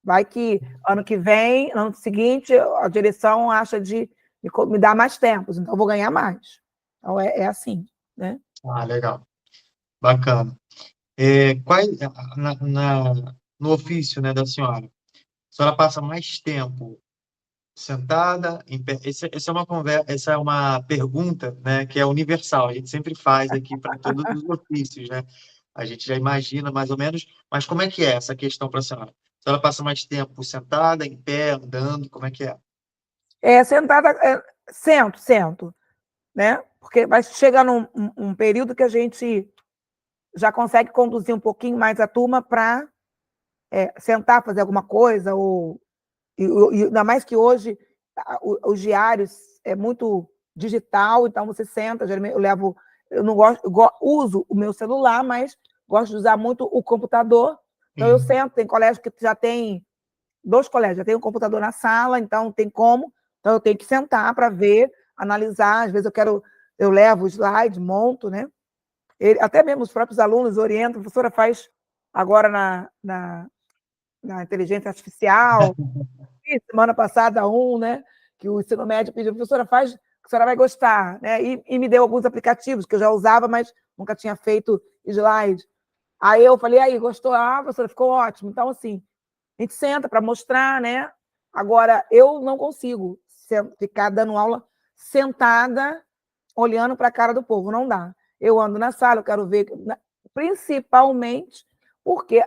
Vai que ano que vem, ano seguinte, a direção acha de me dar mais tempos, então eu vou ganhar mais. Então, é assim, né? Legal. Bacana. No ofício, né, da senhora, a senhora passa mais tempo sentada, em pé? Essa é uma pergunta, né, que é universal. A gente sempre faz aqui para todos os ofícios, né? A gente já imagina mais ou menos, mas como é que é essa questão para a senhora? A senhora passa mais tempo sentada, em pé, andando, como é que é? Sentada, sento, né? Porque vai chegar num período que a gente já consegue conduzir um pouquinho mais a turma para sentar, fazer alguma coisa, e ainda mais que hoje os diários é muito digital, então você senta, geralmente eu não gosto, uso o meu celular, mas gosto de usar muito o computador, então eu sento, tem colégio que já tem, 2 colégios, já tem um computador na sala, então tem como, então eu tenho que sentar para ver, analisar, às vezes eu levo o slide, monto, né? Até mesmo os próprios alunos orientam, a professora faz agora na inteligência artificial, semana passada né, que o ensino médio pediu, professora, faz, que a senhora vai gostar, né? E me deu alguns aplicativos que eu já usava, mas nunca tinha feito slide. Aí eu falei, aí, gostou? Professora, ficou ótimo. Então, assim, a gente senta para mostrar, né? Agora, eu não consigo ficar dando aula sentada, olhando para a cara do povo, não dá. Eu ando na sala, eu quero ver, principalmente porque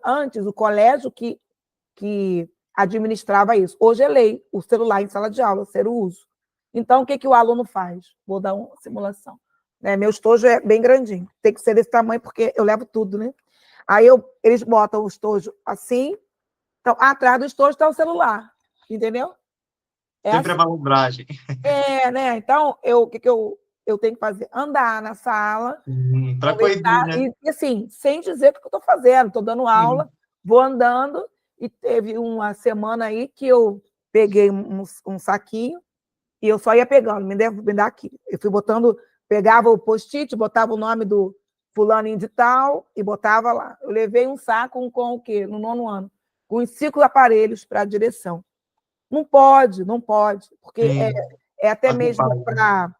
antes o colégio que administrava isso. Hoje é lei, o celular em sala de aula, ser o uso. Então, o que o aluno faz? Vou dar uma simulação. Meu estojo é bem grandinho, tem que ser desse tamanho, porque eu levo tudo, né? Aí eles botam o estojo assim, então, atrás do estojo está o celular, entendeu? Sempre a Assim. malandragem. Né? Então, o que eu tenho que fazer? Andar na sala, Para coibir, né? e assim, sem dizer o que eu estou fazendo, estou dando aula, vou andando, e teve uma semana aí que eu peguei um saquinho e eu só ia pegando, me dá aqui. Eu fui botando, pegava o post-it, botava o nome do fulaninho de tal e botava lá. Eu levei um saco com o quê? No 9º ano, com os 5 aparelhos para a direção. Não pode, porque é até mesmo para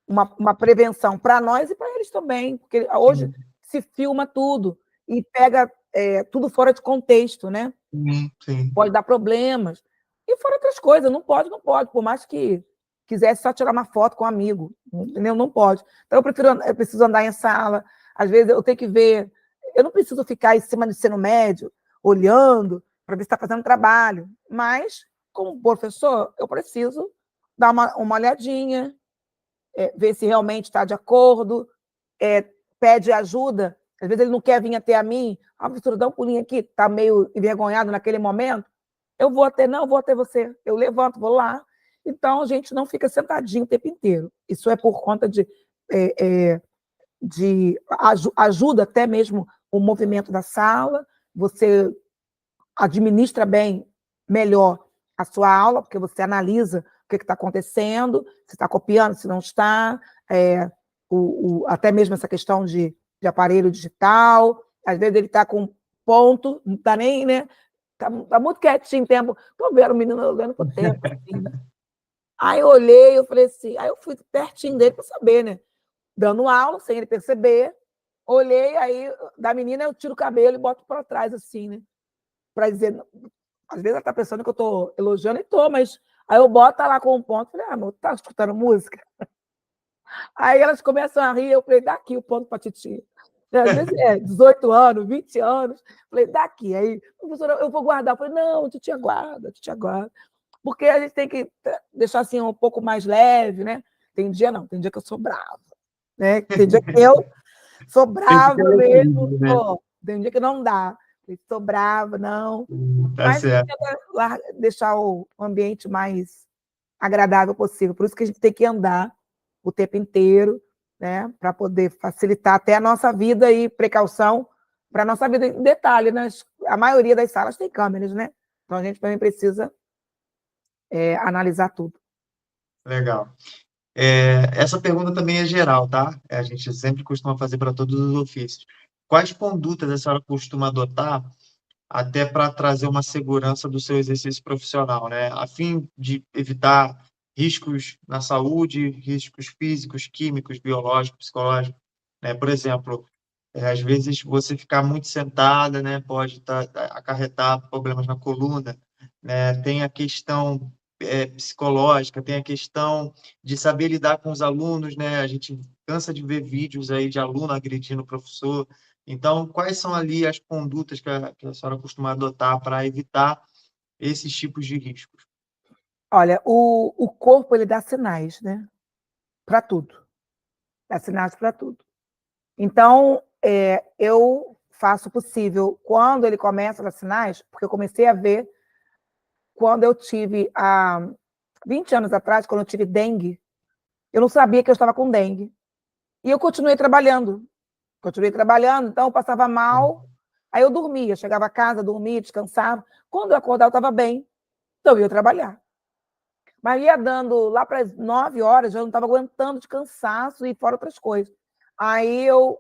uma prevenção para nós e para eles também, porque hoje se filma tudo e pega tudo fora de contexto, né? Sim. Pode dar problemas. E fora outras coisas, não pode, por mais que quisesse só tirar uma foto com um amigo, entendeu? Não pode. Então, eu preciso andar em sala, às vezes eu tenho que ver, eu não preciso ficar em cima do ensino médio, olhando, para ver se está fazendo trabalho, mas, como professor, eu preciso dar uma olhadinha, ver se realmente está de acordo, pede ajuda, às vezes ele não quer vir até a mim, professora, dá um pulinho aqui, está meio envergonhado naquele momento, eu vou até você, eu levanto, vou lá. Então, a gente não fica sentadinho o tempo inteiro. Isso é por conta de ajuda até mesmo o movimento da sala, você administra bem, melhor a sua aula, porque você analisa o que está acontecendo, se está copiando, se não está, até mesmo essa questão de aparelho digital, às vezes ele está com ponto, não está nem, né? Está muito quietinho, tempo. Estou vendo o menino olhando com o tempo. Assim, né? Aí eu olhei, eu falei assim, aí eu fui pertinho dele para saber, né? Dando aula, sem ele perceber. Olhei, aí da menina eu tiro o cabelo e boto para trás, assim, né? Para dizer, às vezes ela está pensando que eu estou elogiando, e estou, mas Aí eu boto lá com um ponto, falei, amor, tá escutando música? Aí elas começam a rir, eu falei, daqui o ponto para titia. Às vezes 18 anos, 20 anos, falei, daqui. Aí, professora, eu vou guardar. Eu falei, não, titia guarda, titia guarda. Porque a gente tem que deixar assim um pouco mais leve, né? Tem dia não, tem dia que eu sou brava, né? Tem dia que eu sou Tem que ter brava um mesmo, equilíbrio, né? tem dia que não dá. Estou brava, não. Tá Mas a gente certo. tenta deixar o ambiente mais agradável possível. Por isso que a gente tem que andar o tempo inteiro, né? Para poder facilitar até a nossa vida e precaução para a nossa vida. Em detalhe, né? A maioria das salas tem câmeras, né? Então a gente também precisa analisar tudo. Legal. Essa pergunta também é geral, tá? A gente sempre costuma fazer para todos os ofícios. Quais condutas a senhora costuma adotar até para trazer uma segurança do seu exercício profissional, né? A fim de evitar riscos na saúde, riscos físicos, químicos, biológicos, psicológicos, né? Por exemplo, às vezes você ficar muito sentada, né, pode acarretar problemas na coluna, né? Tem a questão psicológica, tem a questão de saber lidar com os alunos, né? A gente cansa de ver vídeos aí de aluno agredindo o professor. Então, quais são ali as condutas que a senhora costuma adotar para evitar esses tipos de riscos? Olha, o corpo ele dá sinais, né? Para tudo. Dá sinais para tudo. Então, eu faço o possível. Quando ele começa a dar sinais, porque eu comecei a ver quando eu tive, há 20 anos atrás, quando eu tive dengue, eu não sabia que eu estava com dengue. E eu continuei trabalhando. Então eu passava mal, aí eu dormia. Chegava a casa, dormia, descansava. Quando eu acordava, eu estava bem. Então eu ia trabalhar. Mas ia dando lá para as 9 horas, já não estava aguentando de cansaço e fora outras coisas. Aí eu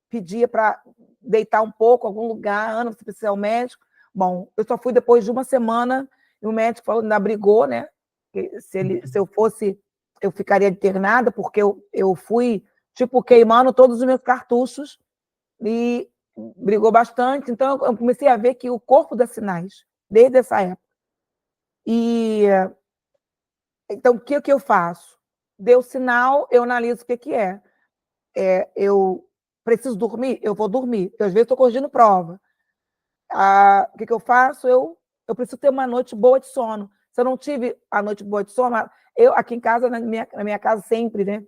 pedia para deitar um pouco em algum lugar, Ana, você precisa ir ao médico. Bom, eu só fui depois de uma semana e o médico falou, ainda brigou, né? Que se eu fosse, eu ficaria internada, porque eu fui, tipo, queimando todos os meus cartuchos e brigou bastante. Então, eu comecei a ver que o corpo dá sinais, desde essa época. E, então, o que eu faço? Deu sinal, eu analiso o que é. Eu preciso dormir? Eu vou dormir. Eu, às vezes, estou corrigindo prova. O que eu faço? Eu preciso ter uma noite boa de sono. Se eu não tive a noite boa de sono, eu aqui em casa, na minha casa, sempre, né?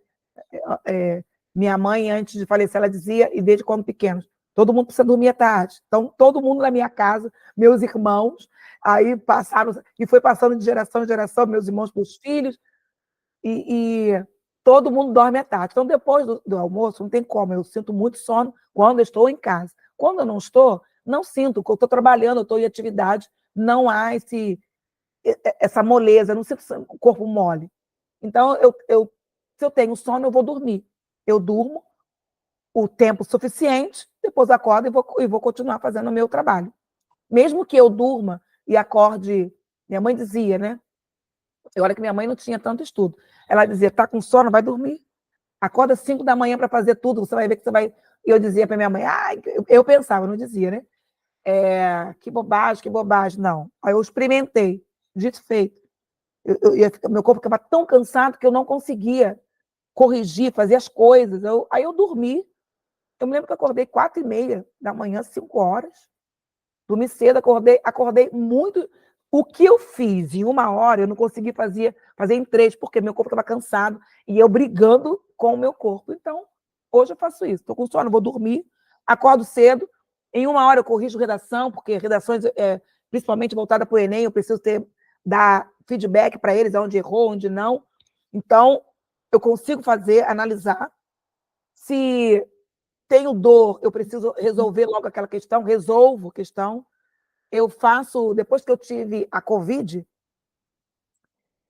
Minha mãe, antes de falecer, ela dizia, e desde quando pequenos, todo mundo precisa dormir à tarde. Então, todo mundo na minha casa, meus irmãos, aí passaram, e foi passando de geração em geração, meus irmãos para os filhos, e todo mundo dorme à tarde. Então, depois do almoço, não tem como, eu sinto muito sono quando eu estou em casa. Quando eu não estou, não sinto, porque eu estou trabalhando, eu estou em atividade, não há essa moleza, eu não sinto o corpo mole. Então, se eu tenho sono, eu vou dormir. Eu durmo o tempo suficiente, depois acordo e vou continuar fazendo o meu trabalho. Mesmo que eu durma e acorde, minha mãe dizia, né? Olha que minha mãe não tinha tanto estudo. Ela dizia, tá com sono, vai dormir. Acorda 5 da manhã para fazer tudo, você vai ver que você vai... E eu dizia para minha mãe, eu pensava, não dizia, né? Que bobagem, que bobagem. Não. Aí eu experimentei, dito e feito. Meu corpo ficava tão cansado que eu não conseguia corrigir, fazer as coisas. Aí eu dormi. Eu me lembro que eu acordei 4h30 da manhã, 5 horas. Dormi cedo, acordei muito. O que eu fiz em 1 hora, eu não consegui fazer em 3, porque meu corpo estava cansado e eu brigando com o meu corpo. Então, hoje eu faço isso. Estou com sono, vou dormir, acordo cedo. Em 1 hora eu corrijo redação, porque redações, principalmente voltada para o Enem, eu preciso dar feedback para eles, onde errou, onde não. Então, eu consigo analisar. Se tenho dor, eu preciso resolver logo aquela questão, resolvo a questão. Eu faço, depois que eu tive a Covid,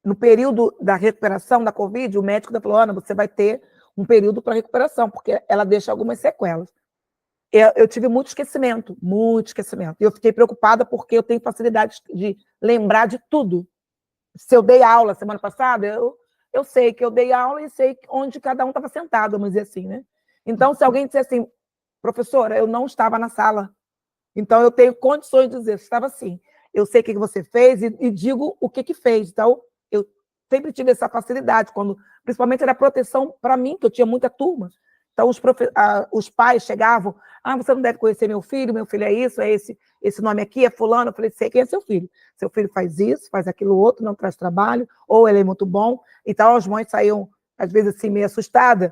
no período da recuperação da Covid, o médico falou, Ana, você vai ter um período para recuperação, porque ela deixa algumas sequelas. Eu tive muito esquecimento. E eu fiquei preocupada porque eu tenho facilidade de lembrar de tudo. Se eu dei aula semana passada, eu sei que eu dei aula e sei onde cada um estava sentado, vamos dizer assim, né? Então, se alguém disser assim, professora, eu não estava na sala, então eu tenho condições de dizer, estava assim, eu sei o que você fez e digo o que fez. Então, sempre tive essa facilidade, principalmente era proteção para mim, que eu tinha muita turma. Então, os pais chegavam, você não deve conhecer meu filho é isso, é esse nome aqui, é fulano. Eu falei, sei quem é seu filho. Seu filho faz isso, faz aquilo outro, não traz trabalho, ou ele é muito bom. Então, as mães saíam, às vezes, assim, meio assustadas.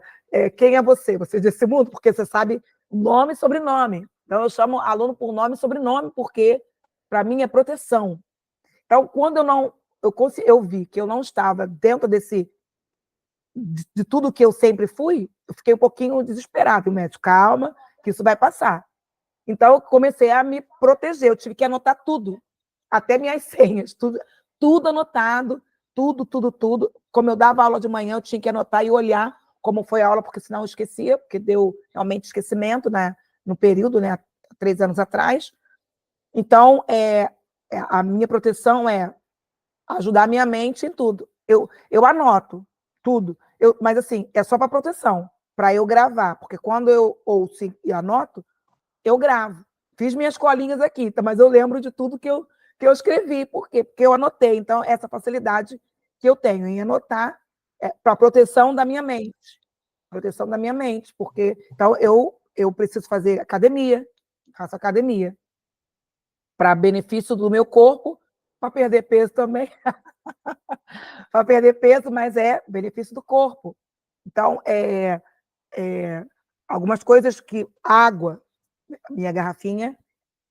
Quem é você? Você é desse mundo? Porque você sabe nome e sobrenome. Então, eu chamo aluno por nome e sobrenome, porque, para mim, é proteção. Então, quando eu vi que eu não estava dentro de tudo que eu sempre fui, eu fiquei um pouquinho desesperado. O médico, calma, que isso vai passar. Então, eu comecei a me proteger. Eu tive que anotar tudo, até minhas senhas, tudo anotado, tudo. Como eu dava aula de manhã, eu tinha que anotar e olhar como foi a aula, porque senão eu esquecia, porque deu realmente esquecimento, né, no período, né, 3 anos atrás. Então, a minha proteção é ajudar a minha mente em tudo. Eu anoto tudo, mas assim, é só para proteção, para eu gravar, porque quando eu ouço e anoto, eu gravo. Fiz minhas colinhas aqui, mas eu lembro de tudo que eu escrevi. Por quê? Porque eu anotei. Então, essa facilidade que eu tenho em anotar é para proteção da minha mente. Proteção da minha mente, porque então eu preciso fazer academia, faço academia para benefício do meu corpo, para perder peso também, para perder peso, mas é benefício do corpo. Então, algumas coisas que água, minha garrafinha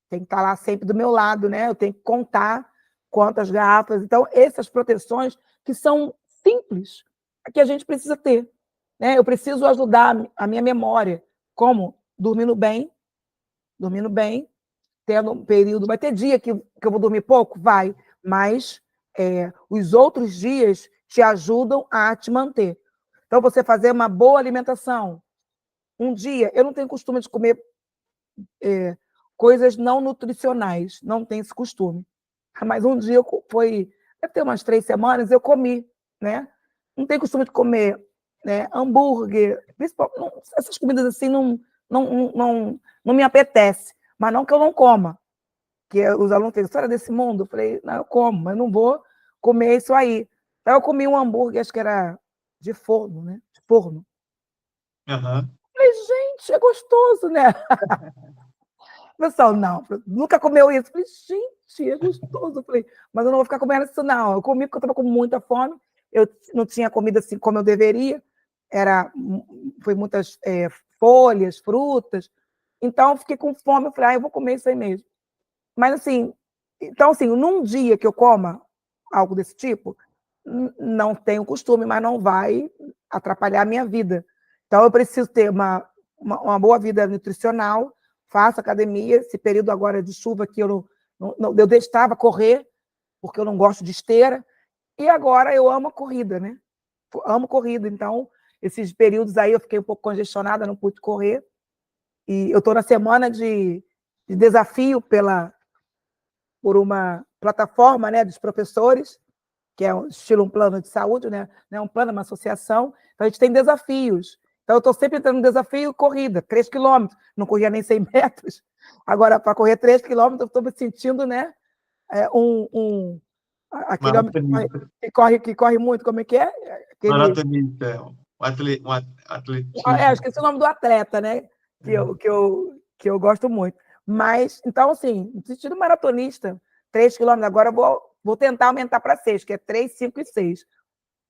tem que estar lá sempre do meu lado, né? Eu tenho que contar quantas garrafas. Então, essas proteções que são simples, que a gente precisa ter, né? Eu preciso ajudar a minha memória. Como? Dormindo bem, tendo um período. Vai ter dia que eu vou dormir pouco? Vai, mas os outros dias te ajudam a te manter. Então, você fazer uma boa alimentação. Um dia, eu não tenho costume de comer coisas não nutricionais, não tenho esse costume. Mas um dia, deve ter umas 3 semanas, eu comi, né? Não tenho costume de comer, né, hambúrguer, essas comidas assim não me apetece, mas não que eu não coma. Que os alunos têm história desse mundo, eu falei, não, eu como, mas não vou comer isso aí. Então, eu comi um hambúrguer, acho que era de forno, né? De forno. Uhum. Falei, gente, é gostoso, né? O pessoal, não, nunca comeu isso. Falei, gente, é gostoso. Falei, mas eu não vou ficar comendo isso, não. Eu comi porque eu estava com muita fome, eu não tinha comido assim como eu deveria, foi muitas folhas, frutas, então eu fiquei com fome, eu falei, eu vou comer isso aí mesmo. Mas assim, então assim, num dia que eu coma algo desse tipo, não tenho costume, mas não vai atrapalhar a minha vida. Então eu preciso ter uma boa vida nutricional, faço academia, esse período agora de chuva que eu detestava correr, porque eu não gosto de esteira, e agora eu amo a corrida, né? Amo corrida, então esses períodos aí eu fiquei um pouco congestionada, não pude correr, e eu estou na semana de desafio por uma plataforma, né, dos professores, que é um plano de saúde, né? Não é um plano, é uma associação, então a gente tem desafios. Então, eu estou sempre entrando no desafio corrida, 3 quilômetros, não corria nem 100 metros. Agora, para correr 3 quilômetros, eu estou me sentindo, né? Aquele homem que corre muito, como é que é? Maratonista, um atletismo. Esqueci o nome do atleta, né? Que eu gosto muito. Mas, então, assim, no sentido maratonista, 3 quilômetros, agora eu vou tentar aumentar para 6, que é 3, 5 e 6.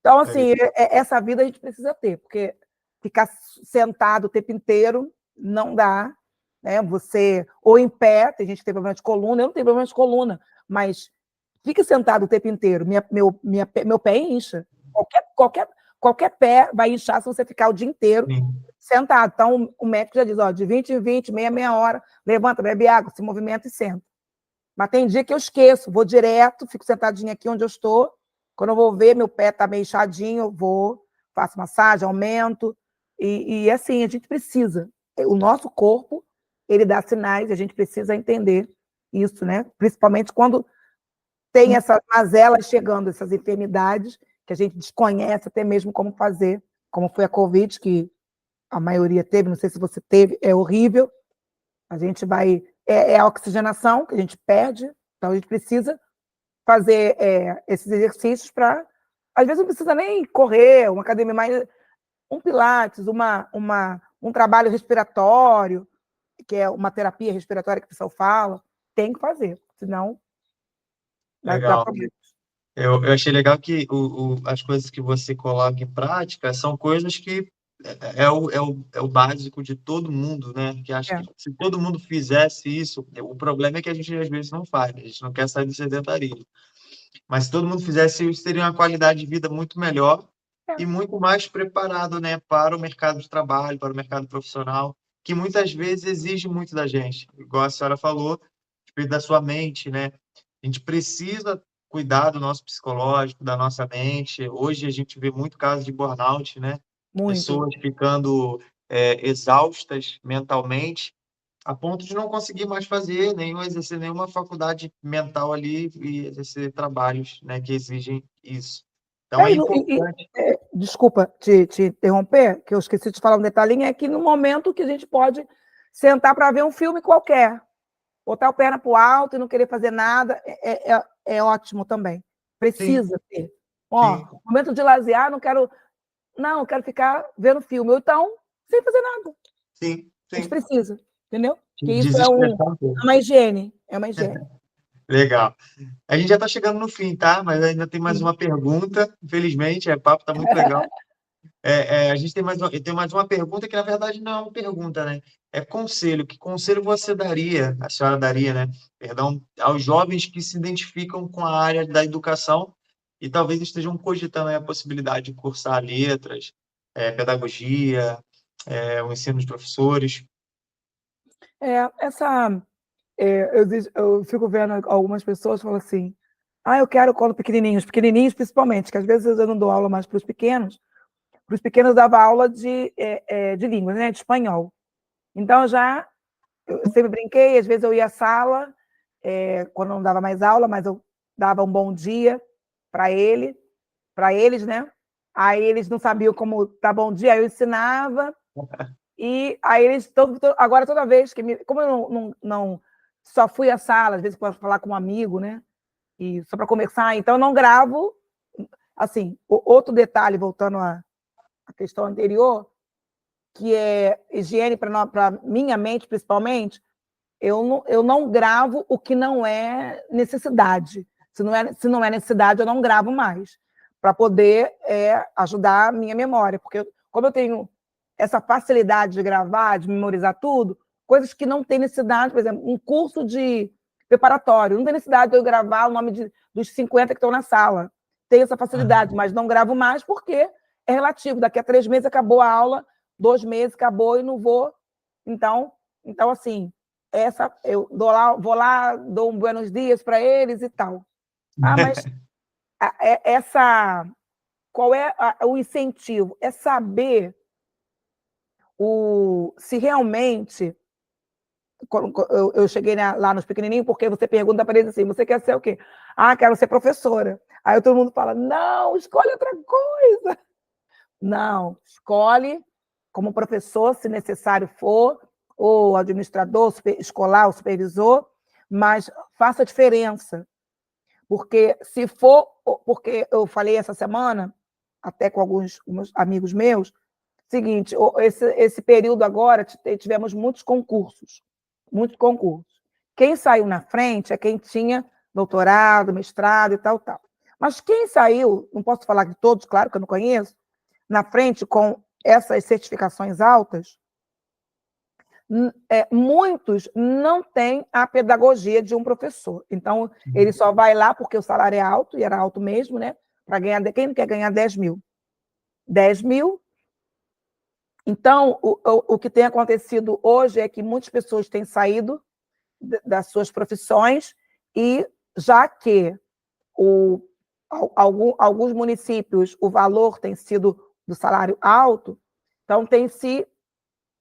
Então, assim, essa vida a gente precisa ter, porque ficar sentado o tempo inteiro não dá, né? Você, ou em pé, tem gente que tem problema de coluna, eu não tenho problema de coluna, mas fica sentado o tempo inteiro, meu pé incha. Qualquer pé vai inchar se você ficar o dia inteiro sentado. Então, o médico já diz, de 20 em 20, meia hora, levanta, bebe água, se movimenta e senta. Mas tem dia que eu esqueço, vou direto, fico sentadinha aqui onde eu estou. Quando eu vou ver, meu pé está meio inchadinho, eu vou, faço massagem, aumento. E assim, a gente precisa. O nosso corpo, ele dá sinais, a gente precisa entender isso, né? Principalmente quando tem essas mazelas chegando, essas enfermidades que a gente desconhece até mesmo como fazer, como foi a Covid, que a maioria teve, não sei se você teve, é horrível. A gente vai... É a oxigenação que a gente perde, então a gente precisa fazer esses exercícios para às vezes não precisa nem correr, uma academia mais... Um pilates, um trabalho respiratório, que é uma terapia respiratória que o pessoal fala, tem que fazer, senão dá Legal. problema. Eu achei legal que as coisas que você coloca em prática são coisas que é o básico de todo mundo, né? Que acho É, que se todo mundo fizesse isso, o problema é que a gente às vezes não faz, né? A gente não quer sair do sedentarismo. Mas se todo mundo fizesse isso, teria uma qualidade de vida muito melhor é. e muito mais preparado, né, para o mercado de trabalho, para o mercado profissional, que muitas vezes exige muito da gente. Igual a senhora falou, respeito da sua mente, né? A gente precisa cuidar do nosso psicológico, da nossa mente. Hoje a gente vê muito caso de burnout, né? Muito. Pessoas ficando exaustas mentalmente a ponto de não conseguir mais fazer nenhum exercer nenhuma faculdade mental ali e exercer trabalhos, né, que exigem isso. Então é importante. Desculpa te interromper, que eu esqueci de falar um detalhinho, é que no momento que a gente pode sentar para ver um filme qualquer, botar a perna para o alto e não querer fazer nada, é ótimo também. Sim, Precisa ter. sim, Ó, momento de lazer, não, quero ficar vendo filme, ou então, sem fazer nada. sim, A gente sim. precisa, entendeu? Que isso Desestressar um pouco. uma higiene, é uma higiene. Legal. A gente já está chegando no fim, tá? Mas ainda tem mais Sim. uma pergunta. Infelizmente, o papo está muito legal. A gente tem mais uma pergunta que, na verdade, não é uma pergunta, né? É conselho. Que conselho você daria, a senhora daria, né? Perdão, aos jovens que se identificam com a área da educação e talvez estejam cogitando aí a possibilidade de cursar letras, pedagogia, o ensino de professores. É, eu fico vendo algumas pessoas falando assim, eu quero quando pequenininhos principalmente, que às vezes eu não dou aula mais para os pequenos eu dava aula de línguas, né, de espanhol. Então, eu sempre brinquei, às vezes eu ia à sala, quando não dava mais aula, mas eu dava um bom dia para eles, né? Aí eles não sabiam como dar bom dia, aí eu ensinava, e aí eles, agora toda vez como eu não só fui à sala, às vezes para falar com um amigo, né? E só para conversar, então eu não gravo, assim, outro detalhe, voltando à questão anterior, que é higiene para minha mente, principalmente, eu não gravo o que não é necessidade. Se não é necessidade, eu não gravo mais, para poder ajudar a minha memória. Porque, como eu tenho essa facilidade de gravar, de memorizar tudo, coisas que não tem necessidade, por exemplo, um curso de preparatório, não tem necessidade de eu gravar o nome dos 50 que estão na sala. Tenho essa facilidade, mas não gravo mais porque é relativo. Daqui a 3 meses acabou a aula, 2 meses acabou e não vou. Então assim, eu vou lá, dou um buenos dias para eles e tal. Mas qual é o incentivo? É saber se realmente... Eu cheguei lá nos pequenininhos, porque você pergunta para eles assim, você quer ser o quê? Quero ser professora. Aí todo mundo fala, não, escolhe outra coisa. Não, escolhe como professor, se necessário for, ou administrador escolar, ou supervisor, mas faça diferença. Porque porque eu falei essa semana, até com alguns amigos meus, seguinte, esse período agora tivemos muitos concursos. Quem saiu na frente é quem tinha doutorado, mestrado e tal, tal. Mas quem saiu, não posso falar de todos, claro que eu não conheço, na frente com essas certificações altas, muitos não têm a pedagogia de um professor. Então, ele só vai lá porque o salário é alto, e era alto mesmo, né? Para ganhar, quem não quer ganhar 10 mil? 10 mil. Então, o que tem acontecido hoje é que muitas pessoas têm saído das suas profissões e já que alguns municípios o valor tem sido do salário alto, então tem se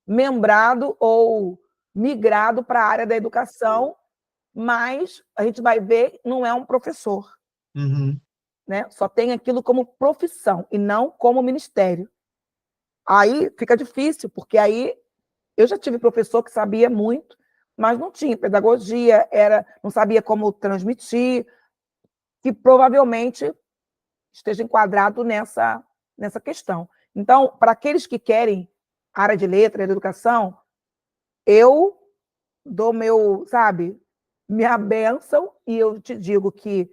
membrado ou migrado para a área da educação, mas a gente vai ver não é um professor, Uhum. né? Só tem aquilo como profissão e não como ministério. Aí fica difícil, porque aí eu já tive professor que sabia muito, mas não tinha pedagogia, não sabia como transmitir, que provavelmente esteja enquadrado nessa questão. Então, para aqueles que querem a área de letra e de educação, eu dou minha bênção, e eu te digo que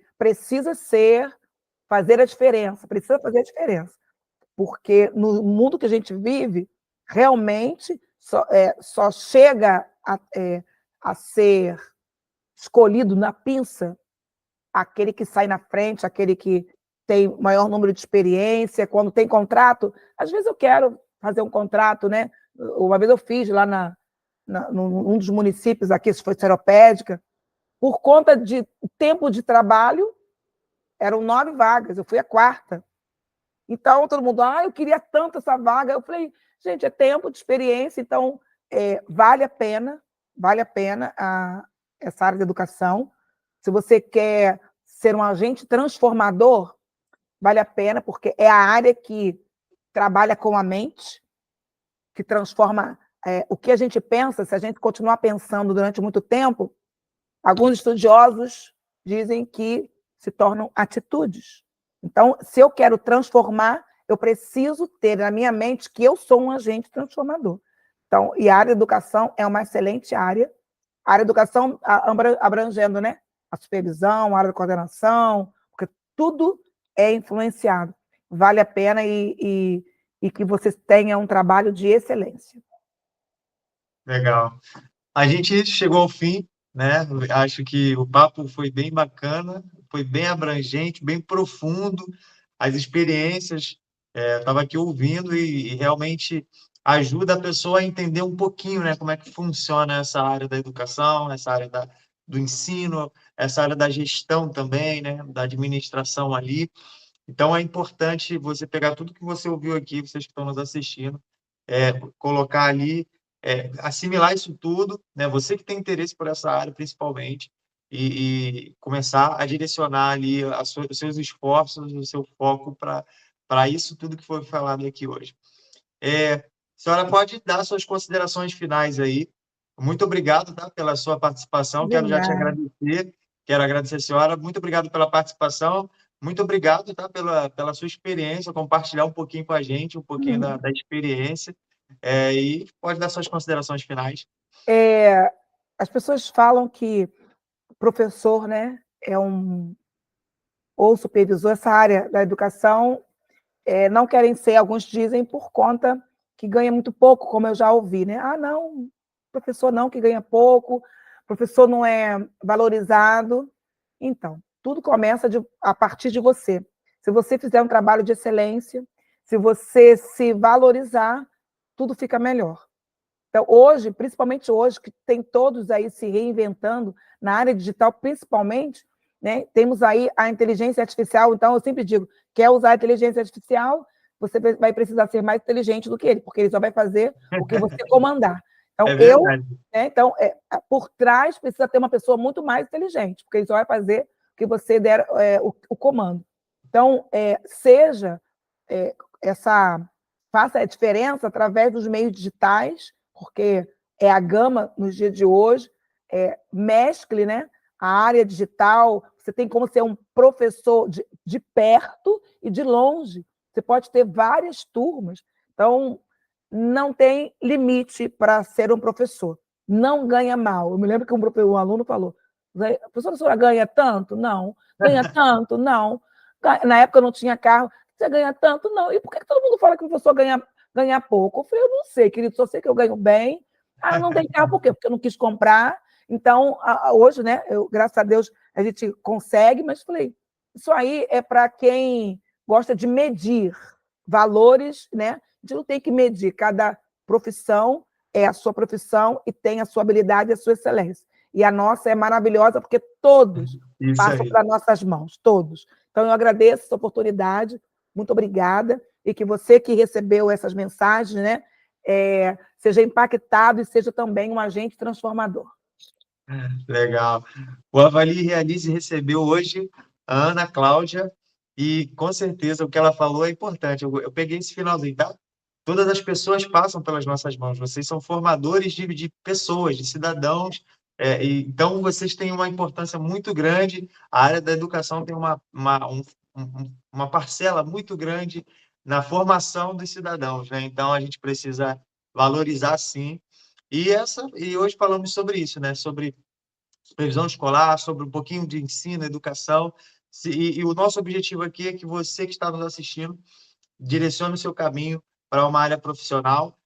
fazer a diferença, precisa fazer a diferença, porque no mundo que a gente vive, realmente só chega a ser escolhido na pinça aquele que sai na frente, aquele que tem maior número de experiência. Quando tem contrato, às vezes eu quero fazer um contrato, né? Uma vez eu fiz lá num dos municípios aqui, se foi Seropédica, por conta de tempo de trabalho, eram 9 vagas, eu fui a 4ª. Então, todo mundo, eu queria tanto essa vaga. Eu falei, gente, é tempo de experiência, então vale a pena essa área de educação. Se você quer ser um agente transformador, vale a pena, porque é a área que trabalha com a mente, que transforma o que a gente pensa. Se a gente continuar pensando durante muito tempo, alguns estudiosos dizem que se tornam atitudes. Então, se eu quero transformar, eu preciso ter na minha mente que eu sou um agente transformador. Então, e a área de educação é uma excelente área. A área de educação abrangendo, né? A supervisão, a área de coordenação, porque tudo é influenciado. Vale a pena e que você tenha um trabalho de excelência. Legal. A gente chegou ao fim, né? Acho que o papo foi bem bacana, foi bem abrangente, bem profundo, as experiências. Estava aqui ouvindo e realmente ajuda a pessoa a entender um pouquinho, né, como é que funciona essa área da educação, essa área do ensino, essa área da gestão também, né, da administração ali. Então, é importante você pegar tudo que você ouviu aqui, vocês que estão nos assistindo, colocar ali, assimilar isso tudo, né? Você que tem interesse por essa área, principalmente, e começar a direcionar ali os seus esforços, o seu foco para isso tudo que foi falado aqui hoje. A senhora pode dar suas considerações finais aí. Muito obrigado, tá, pela sua participação. Quero já te agradecer. Quero agradecer a senhora. Muito obrigado pela participação. Muito obrigado, tá, pela sua experiência, compartilhar um pouquinho com a gente, um pouquinho da experiência. E pode dar suas considerações finais. As pessoas falam que professor, né, ou supervisor, essa área da educação, não querem ser, alguns dizem, por conta que ganha muito pouco, como eu já ouvi, né? Não, professor não, que ganha pouco, professor não é valorizado. Então, tudo começa a partir de você. Se você fizer um trabalho de excelência, se você se valorizar, tudo fica melhor. Então, hoje, principalmente hoje, que tem todos aí se reinventando na área digital, principalmente, né? Temos aí a inteligência artificial. Então, eu sempre digo, quer usar a inteligência artificial, você vai precisar ser mais inteligente do que ele, porque ele só vai fazer o que você comandar. Então, por trás precisa ter uma pessoa muito mais inteligente, porque ele só vai fazer o que você der o comando. Então, faça a diferença através dos meios digitais, porque é a gama nos dias de hoje, mescle, né, a área digital. Você tem como ser um professor de perto e de longe. Você pode ter várias turmas. Então, não tem limite para ser um professor. Não ganha mal. Eu me lembro que um aluno falou, professora, a senhora ganha tanto? Não. Ganha tanto? Não. Na época eu não tinha carro. Você ganha tanto? Não. E por que todo mundo fala que o professor ganha pouco? Eu falei, eu não sei, querido, só sei que eu ganho bem. Não tem carro por quê? Porque eu não quis comprar. Então, hoje, né, graças a Deus, a gente consegue, mas falei, isso aí é para quem gosta de medir valores, né? A gente não tem que medir, cada profissão é a sua profissão e tem a sua habilidade e a sua excelência. E a nossa é maravilhosa porque todos passam para nossas mãos, todos. Então, eu agradeço essa oportunidade, muito obrigada, e que você que recebeu essas mensagens, né, seja impactado e seja também um agente transformador. Legal. O Avalie e Realize recebeu hoje a Ana Cláudia e, com certeza, o que ela falou é importante. Eu peguei esse finalzinho, tá? Todas as pessoas passam pelas nossas mãos. Vocês são formadores de pessoas, de cidadãos. Então, vocês têm uma importância muito grande. A área da educação tem um uma parcela muito grande na formação dos cidadãos, né? Então, a gente precisa valorizar, sim. E hoje falamos sobre isso, né? Sobre supervisão escolar, sobre um pouquinho de ensino, educação. E o nosso objetivo aqui é que você que está nos assistindo direcione o seu caminho para uma área profissional